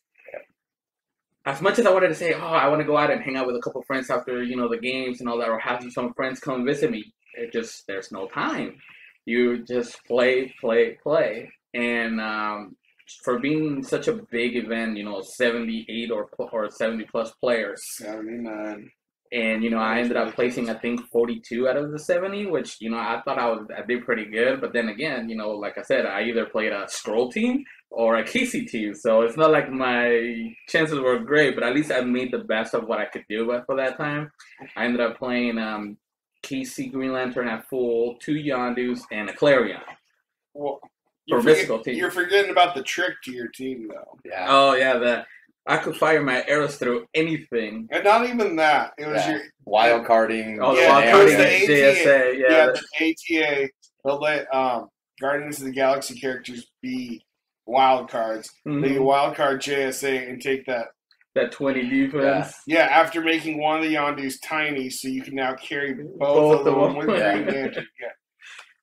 As much as I wanted to say, oh, I want to go out and hang out with a couple friends after, the games and all that, or have some friends come visit me, there's no time. You just play. And for being such a big event, 78 or 70 plus players. 79. And, I ended up placing, I think, 42 out of the 70, which, I thought I did pretty good. But then again, like I said, I either played a scroll team or a Casey team. So it's not like my chances were great, but at least I made the best of what I could do for that time. I ended up playing Casey Green Lantern at full, 2 Yondus, and a Clarion. Well, For mystical team. you're forgetting about the trick to your team, though. Yeah. Oh, yeah, I could fire my arrows through anything. And not even that. It was Yeah. your Wild carding. Oh, the Yeah, wild it carding was the at ATA. JSA, yeah. the ATA. They'll let Guardians of the Galaxy characters be wild cards. Mhm. They can wild card JSA and take that. That 20 defense. Yeah, after making one of the Yondus tiny, so you can now carry both Both of of them them. with Yeah. Green Lantern. Yeah.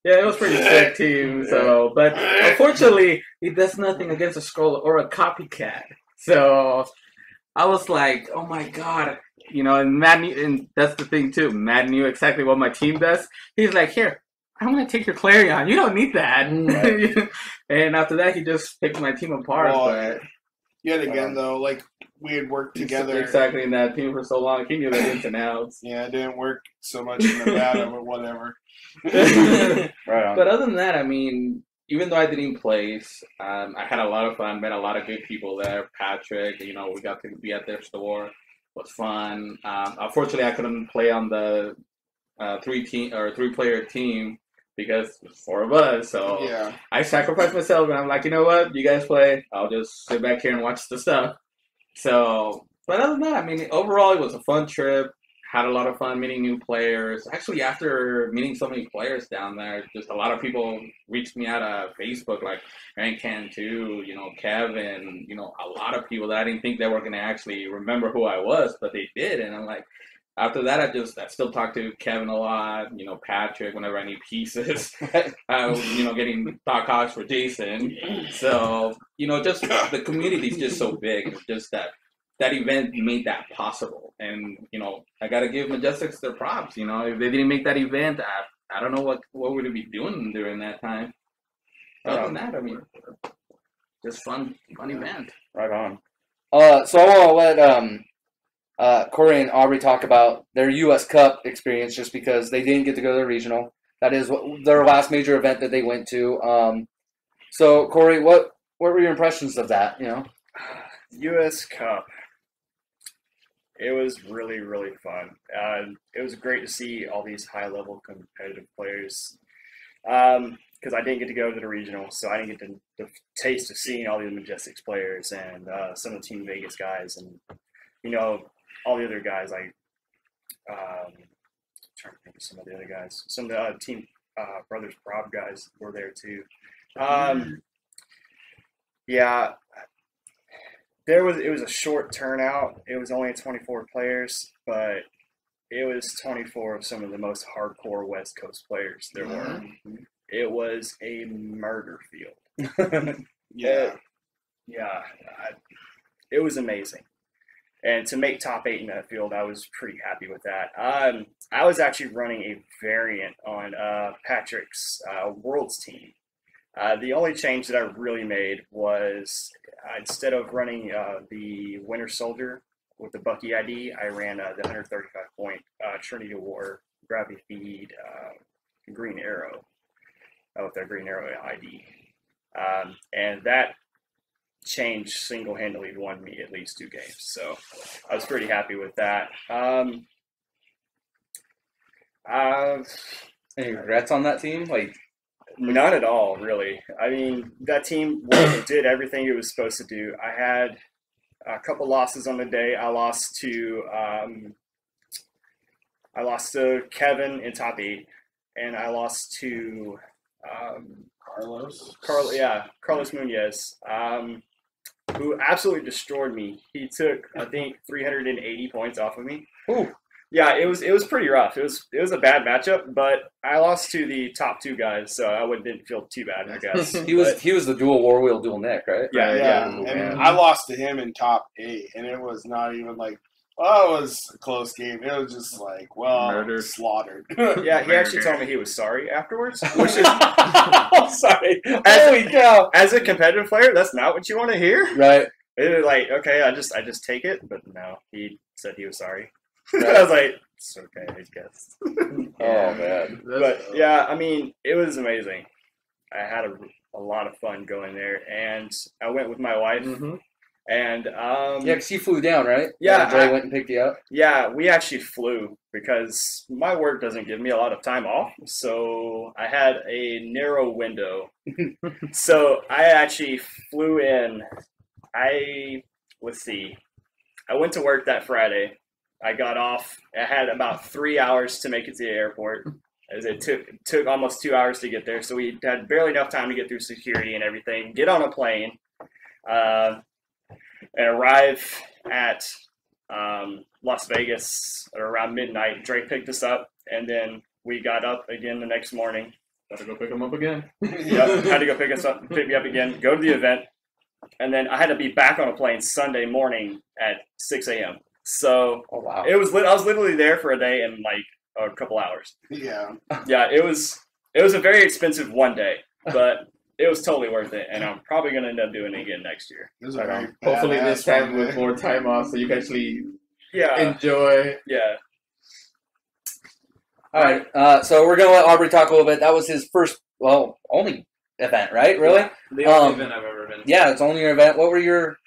Yeah, it was pretty sick team. So, but unfortunately, it does nothing against a scroll or a copycat. So I was like, oh my god, and Matt knew, and that's the thing too. Matt knew exactly what my team does. He's like, here, I'm gonna take your Clarion. You don't need that. And after that, he just picked my team apart. Well, but Yet again, though, like we had worked together. exactly in that team for so long, he knew the ins and outs. Yeah, it didn't work so much in Nevada, but whatever. Right on. But other than that, I mean, even though I didn't place, I had a lot of fun. Met a lot of good people there. Patrick, we got to be at their store. It was fun. Unfortunately, I couldn't play on the 3-player team because there's 4 of us. So Yeah. I sacrificed myself, and I'm like, you know what? You guys play. I'll just sit back here and watch the stuff. So, but other than that, I mean, overall, it was a fun trip. Had a lot of fun meeting new players. Actually, after meeting so many players down there, just a lot of people reached me out of Facebook, like Aaron Cantu, Kevin, a lot of people that I didn't think they were going to actually remember who I was, but they did. And I'm like, after that, I still talk to Kevin a lot, Patrick, whenever I need pieces, getting Doc Hawks for Jason. So, just the community is just so big. It's just that event made that possible. And, I got to give Majestics their props. If they didn't make that event, I don't know what would we be doing during that time. Other than that, I mean, just fun event. Right on. So I want to let Corey and Aubrey talk about their U.S. Cup experience just because they didn't get to go to the regional. That is their last major event that they went to. So, Corey, what were your impressions of that, U.S. Cup. It was really, really fun. It was great to see all these high-level competitive players because I didn't get to go to the regional, so I didn't get the taste of seeing all the Majestics players and some of the Team Vegas guys and, all the other guys like trying to think of some of the other guys. Some of the team brothers Prob guys were there too. Yeah, it was a short turnout. It was only 24 players, but it was 24 of some of the most hardcore West Coast players there were. It was a murder field. Yeah. It was amazing. And to make top 8 in that field, I was pretty happy with that. I was actually running a variant on Patrick's Worlds team. The only change that I really made was instead of running the Winter Soldier with the Bucky ID, I ran the 135-point Trinity War Gravity Feed Green Arrow with their Green Arrow ID. And that change single-handedly won me at least 2 games. So I was pretty happy with that. Any regrets on that team? Like, none at all, really. I mean, that team did everything it was supposed to do. I had a couple losses on the day. I lost to Kevin in top 8, and I lost to Carlos Munoz, who absolutely destroyed me. He took, I think, 380 points off of me. Ooh. Yeah, it was pretty rough. It was a bad matchup, but I lost to the top 2 guys, so I didn't feel too bad, I guess. He was the dual war wheel, dual neck, right? Yeah. And I lost to him in top 8, and it was not even like, well, it was a close game. It was just like, well, Murdered. Slaughtered. Yeah, he actually told me he was sorry afterwards, which is Sorry. Holy cow. as a competitive player, that's not what you want to hear. Right. It was like, okay, I just take it, but no, he said he was sorry. I was like, it's okay, I guess. Oh, man. But yeah, I mean, it was amazing. I had a lot of fun going there, and I went with my wife. And Yeah, because you flew down, right? Yeah, Dre went and picked you up. yeah, we actually flew because my work doesn't give me a lot of time off, so I had a narrow window. So I actually flew in. Let's see. I went to work that Friday. I got off. I had about 3 hours to make it to the airport. As it took almost 2 hours to get there, so we had barely enough time to get through security and everything. Get on a plane. And arrive at Las Vegas at around midnight. Drake picked us up, and then we got up again the next morning. Gotta go pick him up again. Yep, had to go pick me up again, go to the event, and then I had to be back on a plane Sunday morning at 6 a.m. So Oh, wow. I was literally there for a day and like a couple hours. Yeah. Yeah, it was a very expensive one day, but it was totally worth it, and I'm probably going to end up doing it again next year. It was a very Hopefully this badass time one, with more time off so you can actually Yeah, enjoy. yeah. All right. So we're going to let Aubrey talk a little bit. That was his first, only event, right? Really? The only event I've ever been. Yeah, it's only your event. What were your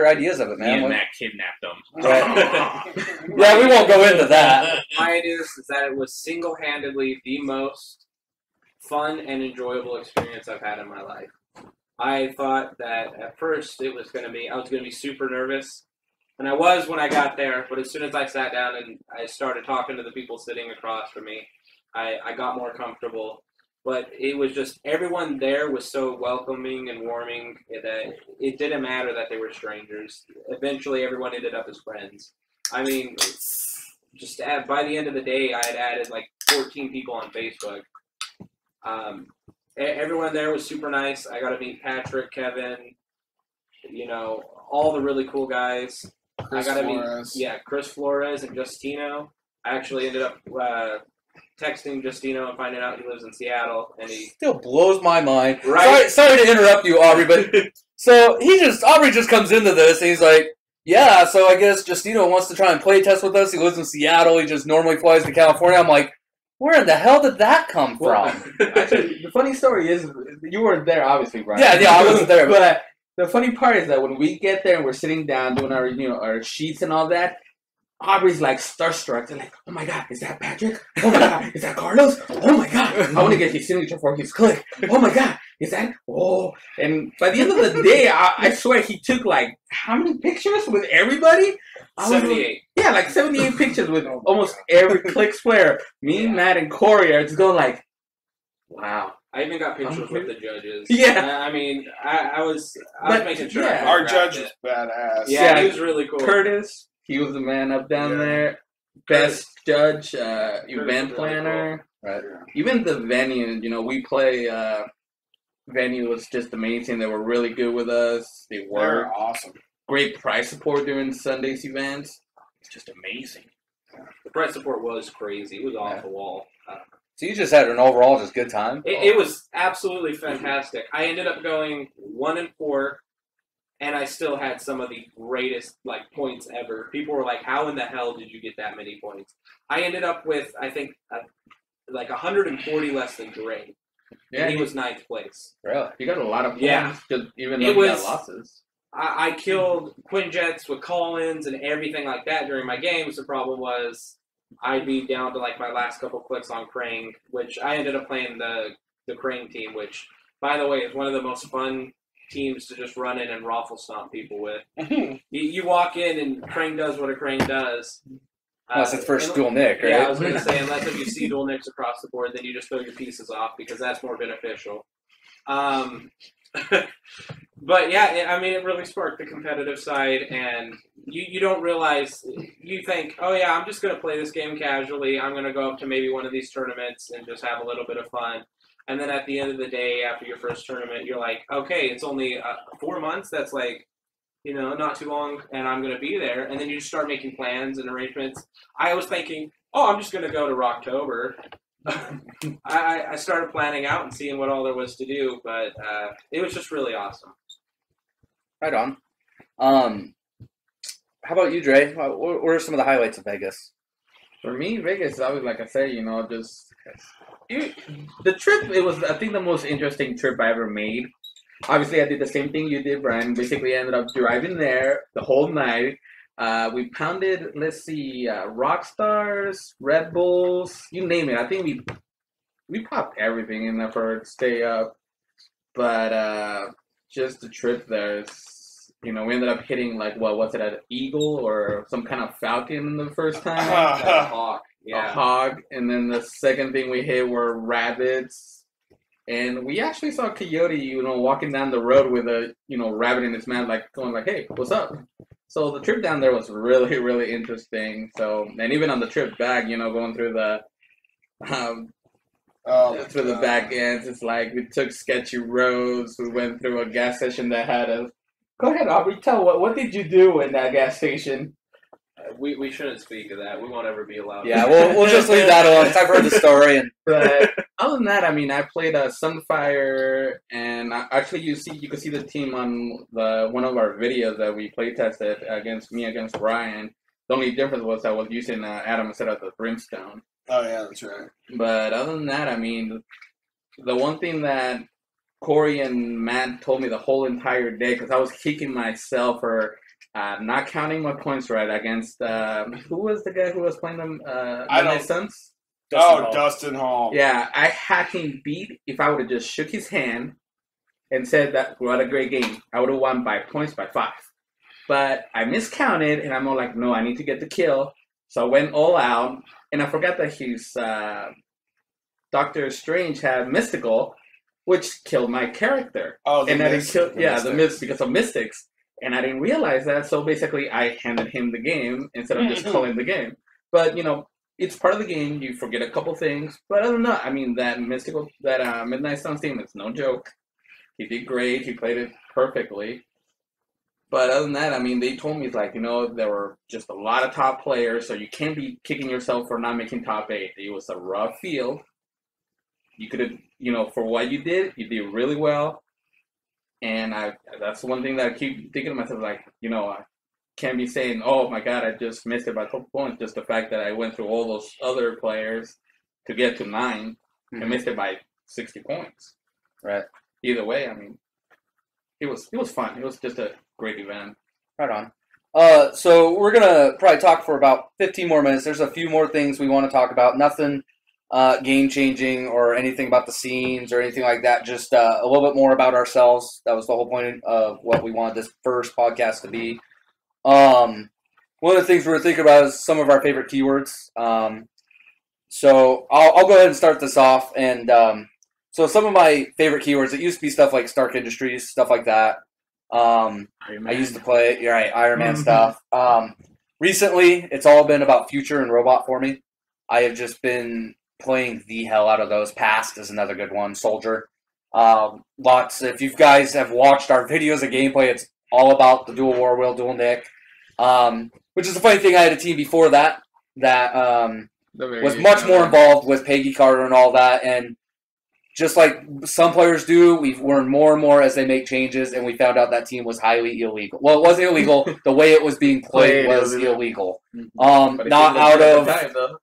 ideas of it, Me man? and What- Matt kidnapped him. Right. Yeah, we won't go into that. My ideas is that it was single-handedly the most fun and enjoyable experience I've had in my life. I thought that at first I was going to be super nervous, and I was when I got there, but as soon as I sat down and I started talking to the people sitting across from me, I got more comfortable. But it was just, everyone there was so welcoming and warming that it didn't matter that they were strangers. Eventually everyone ended up as friends. I mean, by the end of the day, I had added like 14 people on Facebook. Everyone there was super nice. I got to meet Patrick, Kevin, all the really cool guys. Chris I got to Flores. meet, Chris Flores and Justino. I actually ended up texting Justino and finding out he lives in Seattle, and he Still blows my mind. Right. Sorry to interrupt you, Aubrey, but so Aubrey just comes into this and he's like, yeah, so I guess Justino wants to try and play test with us. He lives in Seattle. He just normally flies to California. I'm like, where in the hell did that come from? Actually, the funny story is you weren't there, obviously, Brian. Yeah, I wasn't there. But the funny part is that when we get there and we're sitting down doing our our sheets and all that, Aubrey's like starstruck. They're like, oh my god, is that Patrick? Oh my god, is that Carlos? Oh my god, I want to get his signature for his click. Oh my god, is that? Oh, and by the end of the day, I swear he took like how many pictures with everybody? 78. Yeah, like 78 pictures with almost every Clicks player. Me, Matt, and Corey are just going like, wow. I even got pictures with the judges. Yeah. I mean, I was making sure. Yeah. Our judge was badass. Yeah, he was really cool. Curtis, he was the man up down there. Best judge, event planner. Right. Even the venue, we play. Venue was just amazing. They were really good with us. They were They're awesome. Great price support during Sunday's events. It's just amazing. The price support was crazy. It was off the wall. So you just had an overall just good time? It was absolutely fantastic. I ended up going 1-4, and I still had some of the greatest points ever. People were like, "How in the hell did you get that many points?" I ended up with, I think, 140 less than Dre. Yeah, and he was 9th place. Really? You got a lot of points. Yeah. Even though you got losses. I killed Quinjets with call-ins and everything like that during my games. The problem was I'd be down to my last couple clicks on Krang, which I ended up playing the Krang team, which, by the way, is one of the most fun teams to just run in and raffle stomp people with. You walk in and Krang does what a Krang does. Unless it's first dual nick, right? Yeah, I was going to say, unless if you see dual nicks across the board, then you just throw your pieces off because that's more beneficial. But yeah, I mean, it really sparked the competitive side, and you don't realize, you think, oh yeah, I'm just going to play this game casually, I'm going to go up to maybe one of these tournaments and just have a little bit of fun, and then at the end of the day, after your first tournament, you're like, okay, it's only 4 months, that's not too long, and I'm going to be there, and then you just start making plans and arrangements. I was thinking, oh, I'm just going to go to Rocktober. I started planning out and seeing what all there was to do, but it was just really awesome. Right on. How about you, Dre? What are some of the highlights of Vegas? For me, Vegas, I was, like I said, the trip, it was, I think, the most interesting trip I ever made. Obviously, I did the same thing you did, Brian. Basically, I ended up driving there the whole night. We pounded, Rockstars, Red Bulls, you name it. I think we popped everything in there for to stay up. But just the trip there, we ended up hitting, an eagle or some kind of falcon the first time? A hawk. Yeah. A hog. And then the second thing we hit were rabbits. And we actually saw a coyote, walking down the road with a, rabbit in his mouth, going hey, what's up? So the trip down there was really, really interesting. So, and even on the trip back, going through the back ends, it's we took sketchy roads. We went through a gas station that had a. Go ahead, Aubrey. Tell what did you do in that gas station? We shouldn't speak of that. We won't ever be allowed. Yeah, we'll just leave that alone. I've heard the story. But other than that, I played a Sunfire, and actually you can see the team on one of our videos that we play tested against Brian. The only difference was I was using Adam instead of the Brimstone. Oh yeah, that's right. But other than that, the one thing that Corey and Matt told me the whole entire day, because I was kicking myself for not counting my points right against who was the guy who was playing them? Midnight Suns? Dustin Hall. Yeah, I had him beat if I would have just shook his hand and said that we had a great game. I would have won by points by 5. But I miscounted, and I'm all like, no, I need to get the kill. So I went all out, and I forgot that his Doctor Strange had Mystical, which killed my character. Oh, and I didn't kill the Mist because of Mystics. And I didn't realize that, so basically I handed him the game instead of just calling the game. But, it's part of the game. You forget a couple things. But other than that, that Midnight Suns team, it's no joke. He did great. He played it perfectly. But other than that, they told me, there were just a lot of top players, so you can't be kicking yourself for not making top 8. It was a rough field. You could have, for what you did really well. And that's one thing that I keep thinking to myself, I can't be saying, oh my God, I just missed it by a couple points. Just the fact that I went through all those other players to get to 9 and missed it by 60 points. Right. Either way, it was fun. It was just a great event. Right on. So we're gonna probably talk for about 15 more minutes. There's a few more things we want to talk about. Nothing game changing or anything about the scenes or anything like that. Just a little bit more about ourselves. That was the whole point of what we wanted this first podcast to be. One of the things we were thinking about is some of our favorite keywords. So I'll go ahead and start this off. And so some of my favorite keywords, it used to be stuff like Stark Industries, stuff like that. I used to play, you're right, Iron Man stuff. Recently, it's all been about future and robot for me. I have just been playing the hell out of those. Past is another good one. Soldier. Lots. If you guys have watched our videos of gameplay, it's all about the dual war wheel, dual Nick. Which is the funny thing. I had a team before that was much more involved with Peggy Carter and all that, and just like some players do, we've learned more and more as they make changes, and we found out that team was highly illegal. Well, it wasn't illegal. The way it was being played was illegal. Not out of...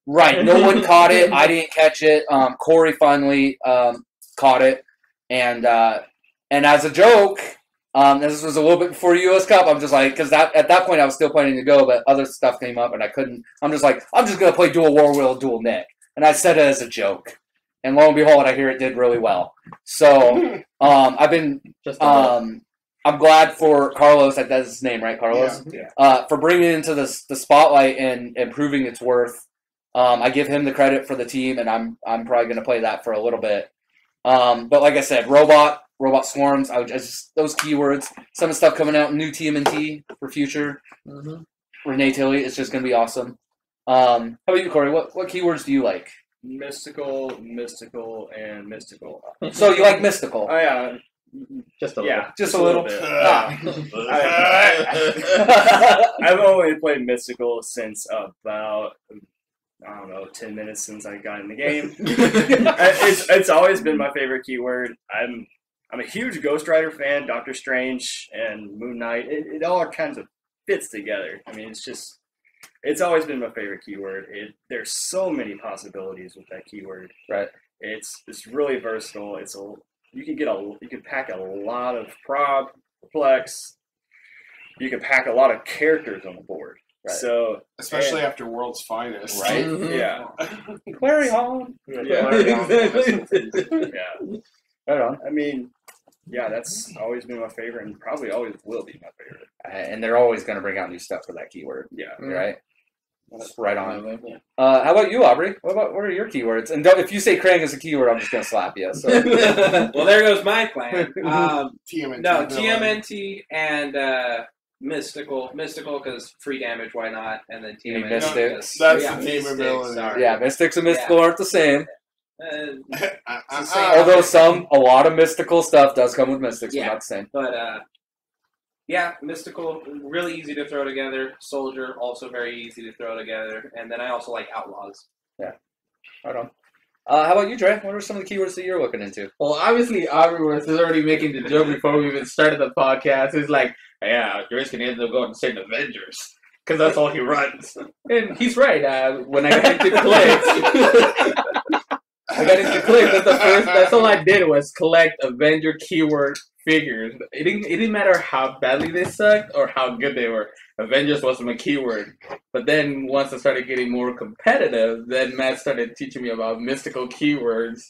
Right. No one caught it. I didn't catch it. Corey finally caught it. And as a joke, this was a little bit before U.S. Cup, I'm just like... Because at that point, I was still planning to go, but other stuff came up, and I couldn't... I'm just like, I'm just going to play dual war wheel, dual Nick. And I said it as a joke. And lo and behold, I hear it did really well. So I've been I'm glad for Carlos, that's his name, right, Carlos? Yeah. For bringing it into the spotlight and proving its worth. I give him the credit for the team, and I'm probably going to play that for a little bit. But like I said, robot swarms, I just those keywords. Some of the stuff coming out, new TMNT for future. Renee Tilly, it's just going to be awesome. How about you, Corey? What keywords do you like? Mystical, and mystical. So you like mystical? Oh yeah, Just a little. yeah, Just a little bit. Ah. I've only played mystical since about 10 minutes since I got in the game. It's always been my favorite keyword. I'm a huge Ghost Rider fan. Doctor Strange and Moon Knight. It all kinds of fits together. I mean, it's always been my favorite keyword. There's so many possibilities with that keyword. Right. It's really versatile. You can pack a lot of prop, perplex. You can pack a lot of characters on the board. Right. So especially after World's Finest. Right. Yeah. Clarion. Yeah. Yeah. Right on. I mean, yeah, that's always been my favorite, and probably always will be my favorite. And they're always going to bring out new stuff for that keyword. Yeah. Right. That's right on. Yeah. How about you, Aubrey? What are your keywords? And if you say Krang is a keyword, I'm just going to slap you. So. Well, there goes my plan. TMNT. No, TMNT and mystical because free damage, why not? And then You mean TMNT. Mystics? That's Yeah, the team Mystics, ability. sorry. Yeah, mystics and mystical aren't the same. It's Although a lot of mystical stuff does come with mystics, but Yeah. not the same. But yeah, mystical, really easy to throw together. Soldier, also very easy to throw together. And then I also like outlaws. Right on. How about you, Dre? What are some of the keywords that you're looking into? Well, obviously, Aubrey was already making the joke before we even started the podcast. He's like, yeah, Dre's going to end up going to say the Avengers. Because that's all he runs. And he's right. When I got into Click, that's all I did was collect Avenger keyword figures. It didn't matter how badly they sucked or how good they were. Avengers was my keyword. But then once I started getting more competitive, then Matt started teaching me about mystical keywords.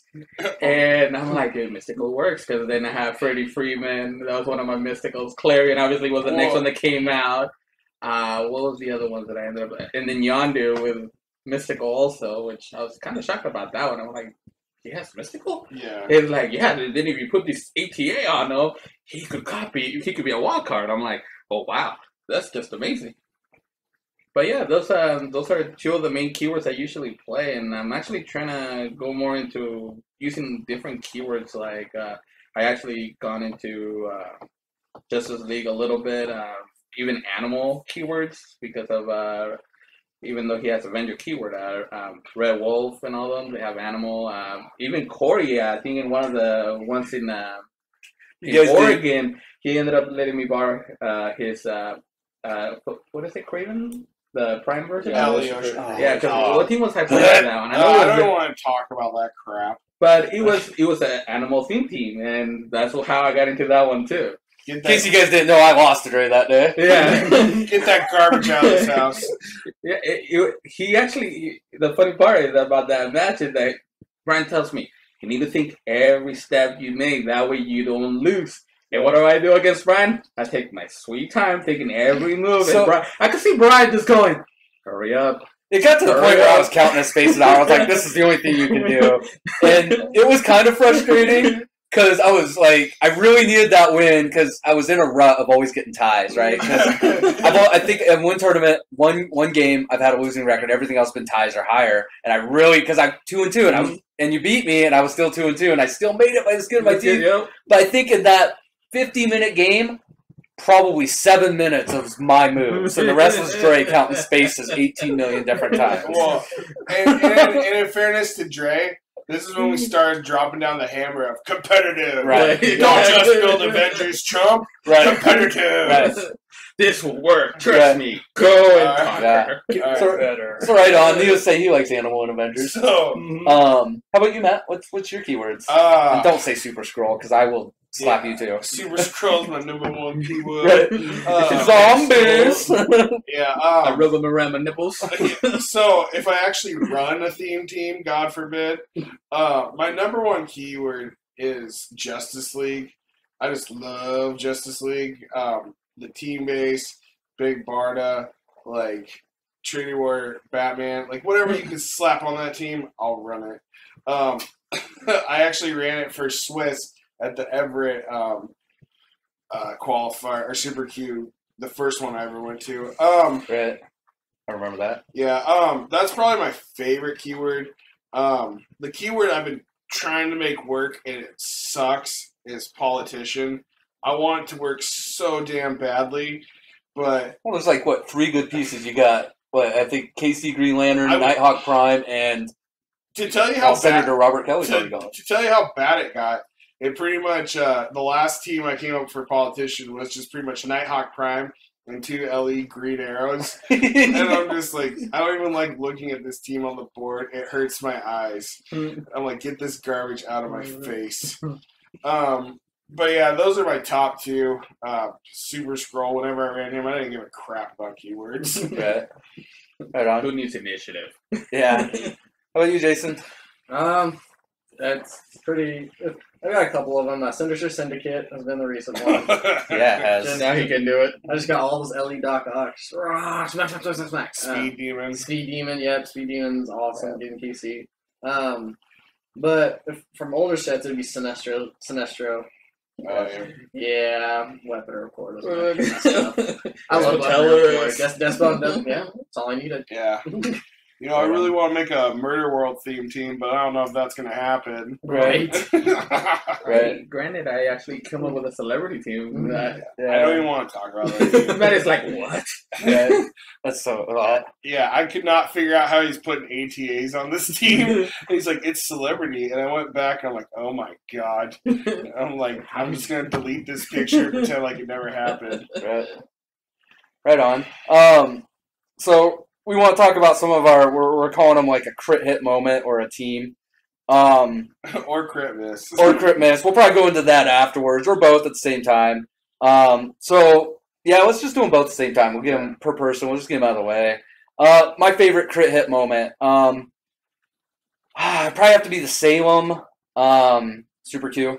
And I'm like, dude, mystical works. Because then I have Freddie Freeman. That was one of my mysticals. Clarion obviously was the next one that came out. What was the other ones that I ended up... And then Yondu with mystical also, which I was kind of shocked about that one. I'm like, yes, mystical? Yeah. It's like, yeah, then if you put this ATA on him, he could be a wild card. I'm like, oh wow, that's just amazing. But yeah, those are two of the main keywords I usually play, and I'm actually trying to go more into using different keywords. Like I actually gone into Justice League a little bit, even animal keywords because of even though he has Avenger keyword, Red Wolf and all of them, they have animal. Even Corey, I think in one of the ones in Oregon, he ended up letting me borrow his what is it, Craven? The Prime version? Yeah, because the team was hyped up that one. I don't want to talk about that crap. But it was an animal theme team, and that's how I got into that one too. Get In case that, you guys didn't know, I lost to Dre that day. Yeah. get that garbage out of this house. Yeah, he actually. The funny part is about that match is that Brian tells me you need to think every step you make. That way you don't lose. And what do I do against Brian? I take my sweet time thinking every move. So- and Brian, I can see Brian just going, "Hurry up." It got to the point where I was counting his spaces out. I was like, this is the only thing you can do. And it was kind of frustrating because I was like, I really needed that win because I was in a rut of always getting ties, right? 'Cause I think in one tournament, one game, I've had a losing record. Everything else been ties or higher. And I really, because I'm 2-2, and you beat me, and I was still 2-2, and I still made it by the skin of my teeth. Yep. But I think in that 50-minute game, probably 7 minutes of my moves, and the rest was Dre counting spaces 18 million different times. Well, and in fairness to Dre, this is when we started dropping down the hammer of competitive. Right. Don't just build Avengers, chump. Right. Competitive. Right. This will work. Trust Yeah. me. Go and Alright. conquer. All So- right, better. So right on. Neil say he likes Animal and Avengers. So, How about you, Matt? What's your keywords? And don't say Super Scroll because I will slap you too. Super Scroll's my #1 keyword. Right. Zombies. Yeah. I rub them around my nipples. So if I actually run a theme team, God forbid, my #1 keyword is Justice League. I just love Justice League. The team base, Big Barda, like Trinity Warrior, Batman, like whatever you can slap on that team, I'll run it. I actually ran it for Swiss at the Everett qualifier or Super Q, the first one I ever went to. Right. I remember that. Yeah, that's probably my favorite keyword. The keyword I've been trying to make work and it sucks is politician. I want it to work so damn badly, but Well, there's like, what, 3 good pieces you got? What, I think KC Green Lantern, I- Nighthawk Prime, and to tell you how Senator bad, Robert Kelly's already gone. to tell you how bad it got, it pretty much the last team I came up for politician was just pretty much Nighthawk Prime and 2 LE Green Arrows. And I'm just like, I don't even like looking at this team on the board. It hurts my eyes. I'm like, get this garbage out of my face. But yeah, those are my top 2. Super Scroll, whenever I ran him, I didn't give a crap about keywords. Right. Right on. Who needs initiative? Yeah. How about you, Jason? That's pretty. I got a couple of them. Sinister Syndicate has been the recent one. Yeah, it has. Just- Now he can do it. I just got all those LE Doc Ox. Rah, smack, smack, smack, smack, smack. Speed Demons. Speed Demon, yep. Speed Demon's awesome. Getting PC. But from older sets, it'd be Sinestro. Yeah, Weapon Report. I love Weapon Report. That's about them. Yeah, that's all I needed. Yeah. You know, I really want to make a Murder World theme team, but I don't know if that's going to happen. Right. Right. Granted, I actually come up with a celebrity team. That I don't even want to talk about that. Matt is like, what? Yeah. That's so a lot. Yeah, I could not figure out how he's putting ATAs on this team. He's like, it's celebrity. And I went back and I'm like, oh my God. And I'm like, I'm just going to delete this picture and pretend like it never happened. Right. Right on. So we want to talk about some of our, we're calling them like a crit hit moment or a team. Or crit miss. Or crit miss. We'll probably go into that afterwards, or both at the same time. So yeah, let's just do them both at the same time. We'll get them per person. We'll just get them out of the way. My favorite crit hit moment. I'd probably have to be the Salem Super Q.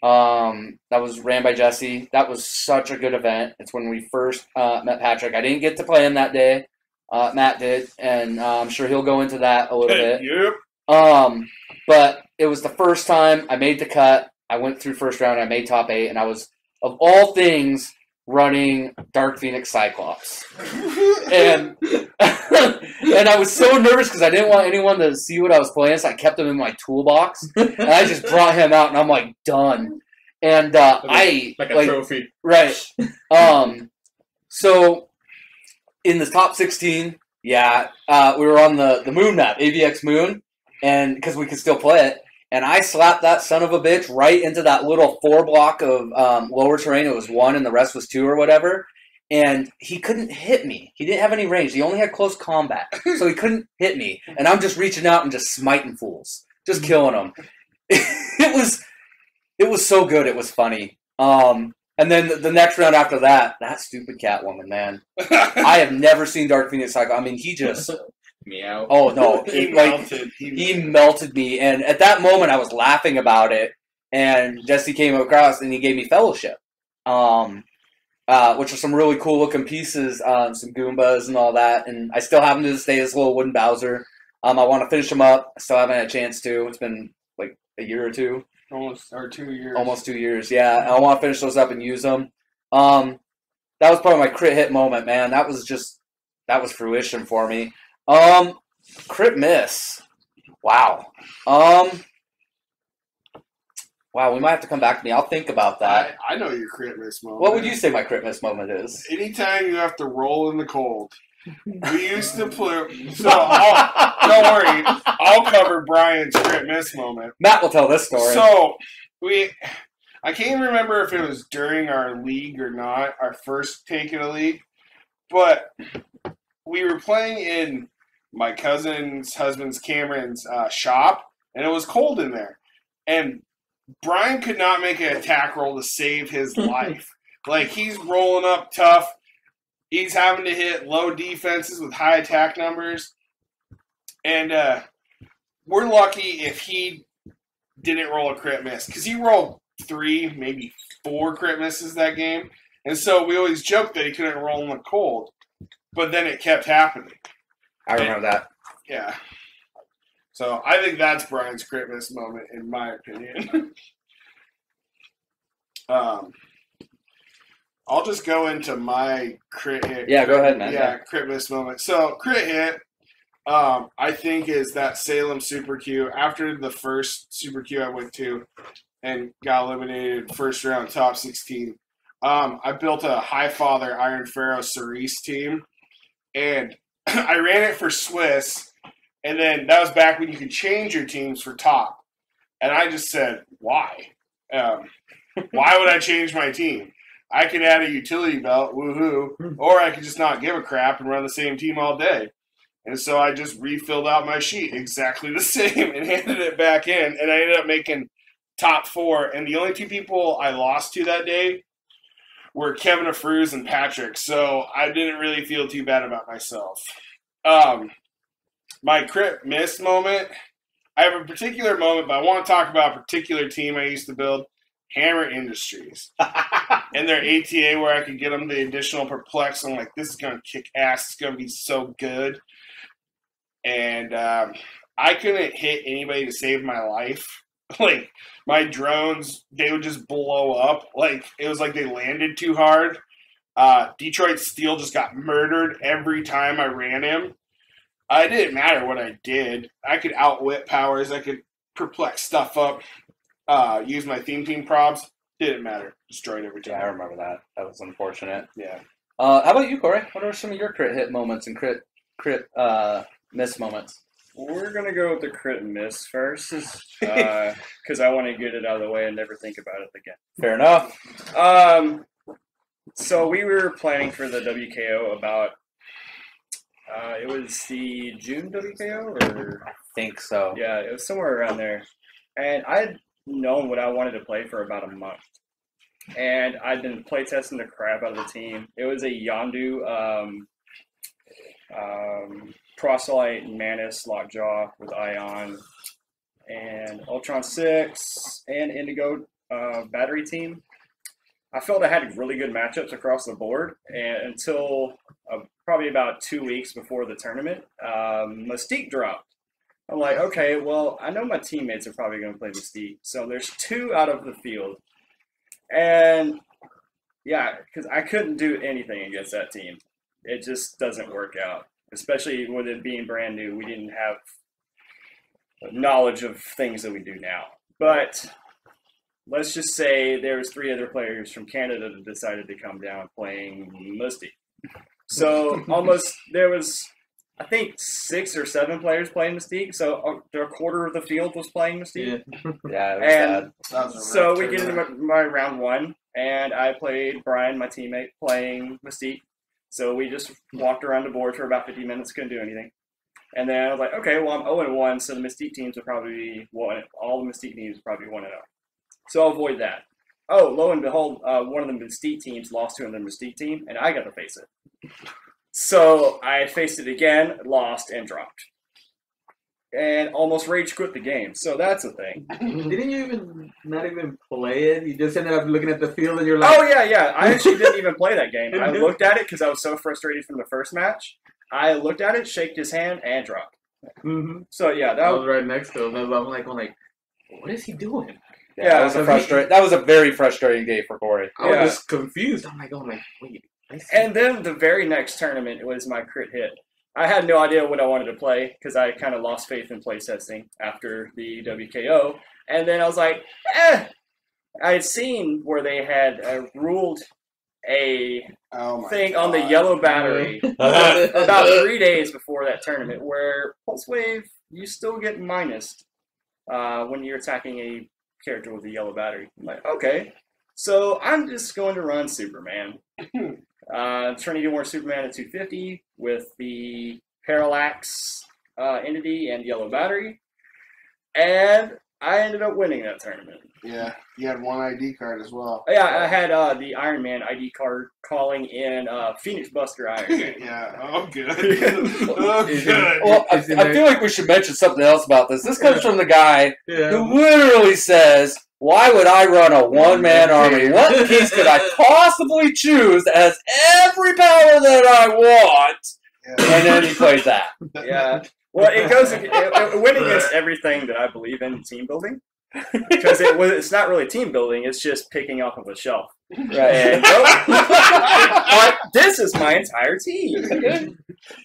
That was ran by Jesse. That was such a good event. It's when we first met Patrick. I didn't get to play him that day. Matt did, and I'm sure he'll go into that a little bit. Yep. But it was the first time I made the cut. I went through first round. I made top 8, and I was, of all things, running Dark Phoenix Cyclops. And and I was so nervous because I didn't want anyone to see what I was playing, so I kept him in my toolbox. And I just brought him out, and I'm like, done. And Like a trophy. Right. So in the top 16, we were on the moon map, AVX Moon, and because we could still play it. And I slapped that son of a bitch right into that little 4 block of lower terrain. It was 1 and the rest was 2 or whatever. And he couldn't hit me. He didn't have any range. He only had close combat. So he couldn't hit me. And I'm just reaching out and just smiting fools. Just killing them. It was so good. It was funny. And then the next round after that stupid Catwoman, man. I have never seen Dark Phoenix cycle. I mean, he just Meow. oh no, he like melted. he melted me. And at that moment, I was laughing about it. And Jesse came across and he gave me Fellowship, which are some really cool looking pieces, some Goombas and all that. And I still have them to this day, this little wooden Bowser. I want to finish them up. I still haven't had a chance to. It's been like a year or two. Almost 2 years. Almost 2 years, yeah. And I want to finish those up and use them. That was probably my crit hit moment, man. That was fruition for me. Crit miss. Wow. Wow, we might have to come back to me. I'll think about that. I know your crit miss moment. What would you say my crit miss moment is? Anytime you have to roll in the cold. We used to play. So don't worry, I'll cover Brian's crit miss moment. Matt will tell this story. So I can't remember if it was during our league or not, our first take in a league, but we were playing in my cousin's husband's Cameron's shop, and it was cold in there, and Brian could not make an attack roll to save his life. Like, he's rolling up tough. He's having to hit low defenses with high attack numbers. And we're lucky if he didn't roll a crit miss, because he rolled 3, maybe 4 crit misses that game. And so we always joked that he couldn't roll in the cold. But then it kept happening. I remember that. Yeah. So I think that's Brian's crit miss moment, in my opinion. I'll just go into my crit hit. Yeah, go ahead, man. Yeah, crit miss moment. So crit hit, I think, is that Salem Super Q. After the first Super Q I went to and got eliminated first round top 16, I built a Highfather Iron Pharaoh Cerise team, and I ran it for Swiss, and then that was back when you could change your teams for top. And I just said, why? Why would I change my team? I could add a utility belt, woohoo, or I could just not give a crap and run the same team all day. And so I just refilled out my sheet exactly the same and handed it back in, and I ended up making top 4. And the only 2 people I lost to that day were Kevin Afruz and Patrick, so I didn't really feel too bad about myself. My crit miss moment, I have a particular moment, but I want to talk about a particular team I used to build, Hammer Industries. And their ATA where I could get them the additional perplex. I'm like, this is going to kick ass. It's going to be so good. And I couldn't hit anybody to save my life. Like, my drones, they would just blow up. Like, it was like they landed too hard. Detroit Steel just got murdered every time I ran him. It didn't matter what I did. I could outwit powers. I could perplex stuff up. Use my theme team props. Didn't matter. Destroyed every time. Yeah, I remember that. That was unfortunate. Yeah. How about you, Corey? What are some of your crit hit moments and crit miss moments? We're going to go with the crit and miss first, because I want to get it out of the way and never think about it again. Fair enough. So we were planning for the WKO about, it was the June WKO? Or I think so. yeah, it was somewhere around there. And I had known what I wanted to play for about a month. And I'd been playtesting the crap out of the team. It was a Yondu Proselyte Manus Lockjaw with Ion and Ultron 6 and Indigo battery team. I felt I had really good matchups across the board, and until probably about 2 weeks before the tournament, Mystique dropped. I'm like, okay, well, I know my teammates are probably going to play Mystique, so there's 2 out of the field. And, yeah, because I couldn't do anything against that team. It just doesn't work out, especially with it being brand new. We didn't have knowledge of things that we do now. But let's just say there was 3 other players from Canada that decided to come down playing Mystique. So there was, I think, 6 or 7 players playing Mystique. So a quarter of the field was playing Mystique. Yeah, it was bad. So we get into my round 1, and I played Brian, my teammate, playing Mystique. So we just walked around the board for about 50 minutes, couldn't do anything. And then I was like, okay, well, I'm 0-1, so the Mystique teams will probably be all the Mystique teams will probably be 1-0. So I'll avoid that. oh, lo and behold, one of the Mystique teams lost to another Mystique team, and I got to face it. So I faced it again, lost, and dropped. And almost rage quit the game. So that's a thing. Didn't you not even play it? You just ended up looking at the field and you're like, oh, yeah. I actually didn't even play that game. I looked at it because I was so frustrated from the first match. I looked at it, shaked his hand, and dropped. mm-hmm. So, yeah. I was right next to him. I'm like, what is he doing? Yeah, that was a very frustrating day for Corey. I was just confused. I'm like, wait. And then the very next tournament was my crit hit. I had no idea what I wanted to play because I kind of lost faith in play testing after the WKO. And then I was like, I had seen where they had ruled a thing on the yellow battery about 3 days before that tournament where Pulse Wave, you still get minused when you're attacking a character with a yellow battery. I'm like, okay. So I'm just going to run Superman. Trying to do more Superman at 250 with the heroclix entity and yellow battery. And I ended up winning that tournament. Yeah, you had one ID card as well. Yeah, I had the Iron Man ID card calling in Phoenix Buster Iron Man. Yeah, oh good. Oh good. Well, I feel like we should mention something else about this. This comes from the guy who literally says, why would I run a one-man army? What piece could I possibly choose that has every power that I want? Yeah. And then he plays that. Yeah. Well, it went against everything that I believe in team building. Because it's not really team building, it's just picking off of a shelf. Right. But this is my entire team.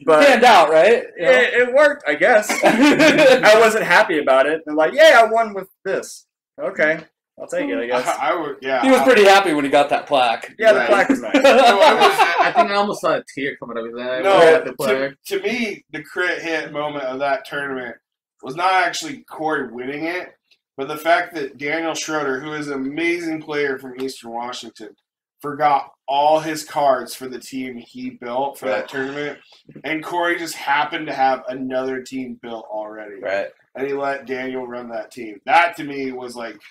But panned out, right? It worked, I guess. I wasn't happy about it. I'm like, I won with this. Okay, I'll take it, I guess. He was pretty happy when he got that plaque. Yeah, the plaque was nice. I think I almost saw a tear coming out of his eye. To me, the crit hit moment of that tournament was not actually Corey winning it, but the fact that Daniel Schroeder, who is an amazing player from Eastern Washington, forgot all his cards for the team he built for that tournament, and Corey just happened to have another team built already. Right. And he let Daniel run that team. That, to me, was like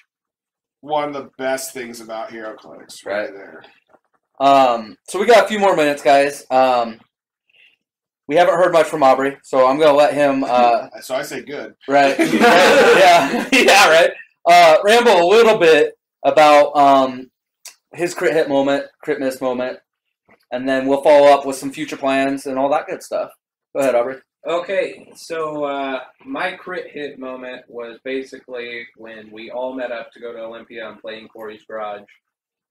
one of the best things about heroclix right there. So we got a few more minutes, guys. We haven't heard much from Aubrey, so I'm going to let him... so I say good. Right. Yeah, right. Ramble a little bit about his crit hit moment, crit miss moment, and then we'll follow up with some future plans and all that good stuff. Go ahead, Aubrey. Okay, so my crit hit moment was basically when we all met up to go to Olympia and play in Corey's garage.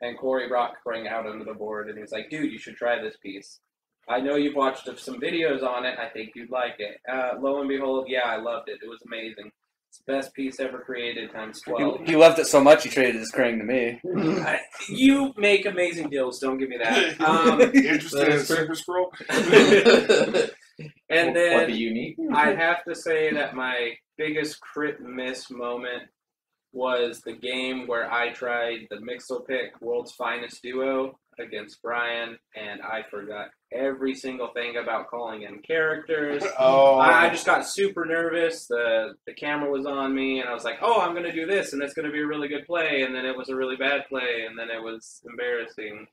And Corey brought Spring out onto the board, and he was like, dude, you should try this piece. I know you've watched some videos on it. I think you'd like it. Lo and behold, yeah, I loved it. It was amazing. It's the best piece ever created times 12. He loved it so much he traded his Krang to me. You make amazing deals, don't give me that. Interested in Super Scroll? And then what do you need? I'd have to say that my biggest crit miss moment was the game where I tried the Mixel Pick World's Finest Duo against Brian, and I forgot every single thing about calling in characters. I just got super nervous. The camera was on me, and I was like, oh, I'm going to do this, and it's going to be a really good play, and then it was a really bad play, and then it was embarrassing.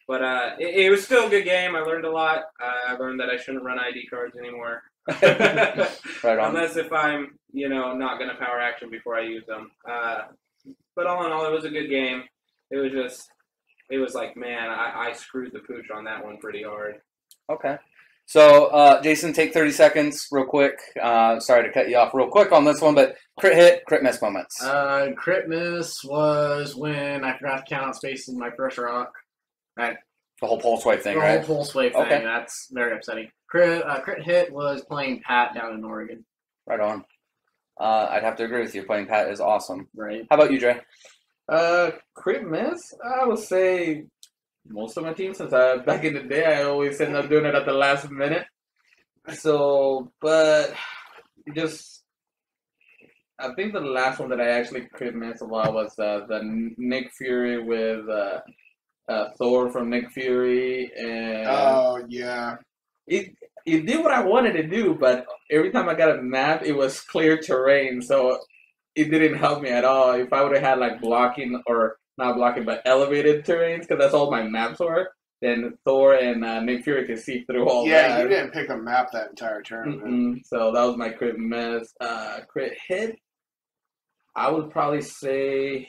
But it was still a good game. I learned a lot. I learned that I shouldn't run ID cards anymore. Right on. Unless if I'm, not going to power action before I use them. But all in all, it was a good game. It was like, man, I screwed the pooch on that one pretty hard. Okay. So, Jason, take 30 seconds real quick. Sorry to cut you off real quick on this one, but crit hit, crit miss moments. Crit miss was when I forgot to count out spaces in my first rock. The whole pulse wave thing, the right? The whole pulse wave thing. Okay. That's very upsetting. Crit hit was playing Pat down in Oregon. Right on. I'd have to agree with you. Playing Pat is awesome. Right. How about you, Dre? Crit miss? I would say most of my teams, since back in the day, I always end up doing it at the last minute. So, but I think the last one that I actually crit miss a lot was the Nick Fury with Thor from Nick Fury, and oh yeah, it did what I wanted to do, but every time I got a map, it was clear terrain, so it didn't help me at all. If I would have had like blocking or not blocking, but elevated terrains, because that's all my maps were. Then Thor and Nick Fury could see through all Yeah, that. you didn't pick a map that entire tournament. So that was my crit miss. Crit hit, I would probably say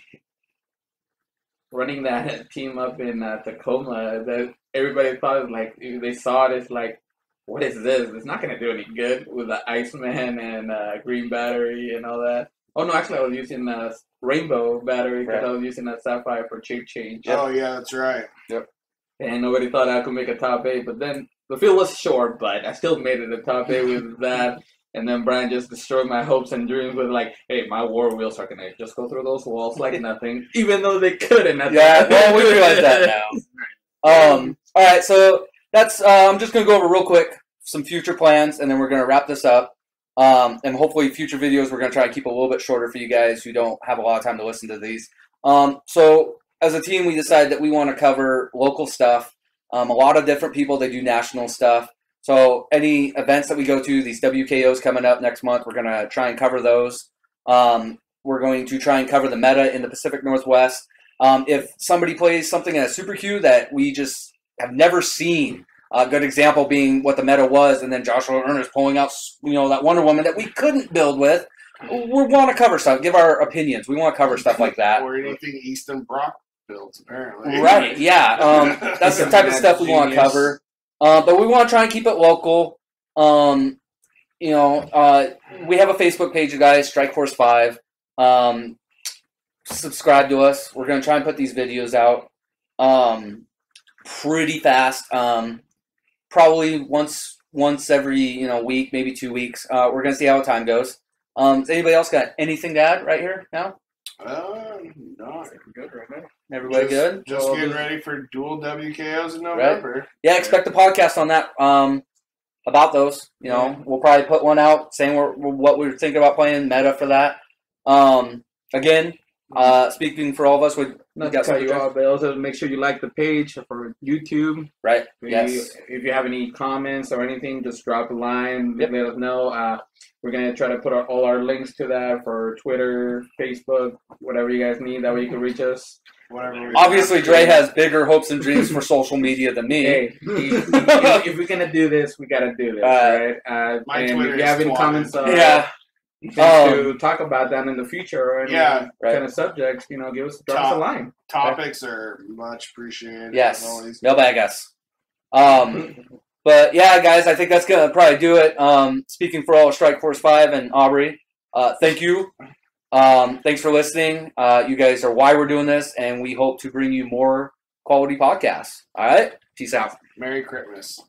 running that team up in Tacoma, that everybody thought was like, they saw it, it's like, what is this? It's not going to do any good with the Iceman and Green Battery and all that. Oh, no, actually, I was using Rainbow Battery because I was using that Sapphire for chip change. Oh, yeah, that's right. And nobody thought I could make a top 8, but then the field was short, but I still made it a top 8 with that. And then Brian just destroyed my hopes and dreams with like, hey, my war wheels are going to just go through those walls like nothing, even though they couldn't. Yeah, well, we realize that now. All right, so that's, I'm just going to go over real quick some future plans, and then we're going to wrap this up. And hopefully future videos, we're going to try to keep a little bit shorter for you guys who don't have a lot of time to listen to these. So as a team, we decided that we want to cover local stuff. A lot of different people, they do national stuff. So any events that we go to, these WKOs coming up next month, we're going to try and cover those. We're going to try and cover the meta in the Pacific Northwest. If somebody plays something in a Super Q that we just have never seen, a good example being what the meta was, and then Joshua Ernest pulling out, that Wonder Woman that we couldn't build with, we want to cover stuff, give our opinions. We want to cover stuff like that. Or anything Easton Brock builds, apparently. Right, yeah. That's the type of stuff we want to cover. But we want to try and keep it local. We have a Facebook page, you guys, Strike Force 5. Subscribe to us. We're going to try and put these videos out pretty fast. Probably once every week, maybe 2 weeks. We're going to see how time goes. Has anybody else got anything to add right here now? No. Good right now. Everybody good? Just getting ready for dual WKOs in November. Right. Yeah, expect a podcast on that. About those. We'll probably put one out saying what we're thinking about playing meta for that. Again, speaking for all of us, we not to cut you off, but also make sure you like the page for YouTube. Right. Yes. If you have any comments or anything, just drop a line. Let us know. We're gonna try to put all our links to that for Twitter, Facebook, whatever you guys need. That way you can reach us. Obviously, Dre has bigger hopes and dreams for social media than me. Hey, if we're gonna do this, we gotta do this, right? And if you have any comments, to talk about that in the future or any kind of subjects, drop us a line. Topics are much appreciated. Yes, no bad guess. But yeah, guys, I think that's gonna probably do it. Speaking for all of Strike Force 5 and Aubrey, thank you. Thanks for listening. You guys are why we're doing this, and we hope to bring you more quality podcasts. All right, peace out. Merry Christmas.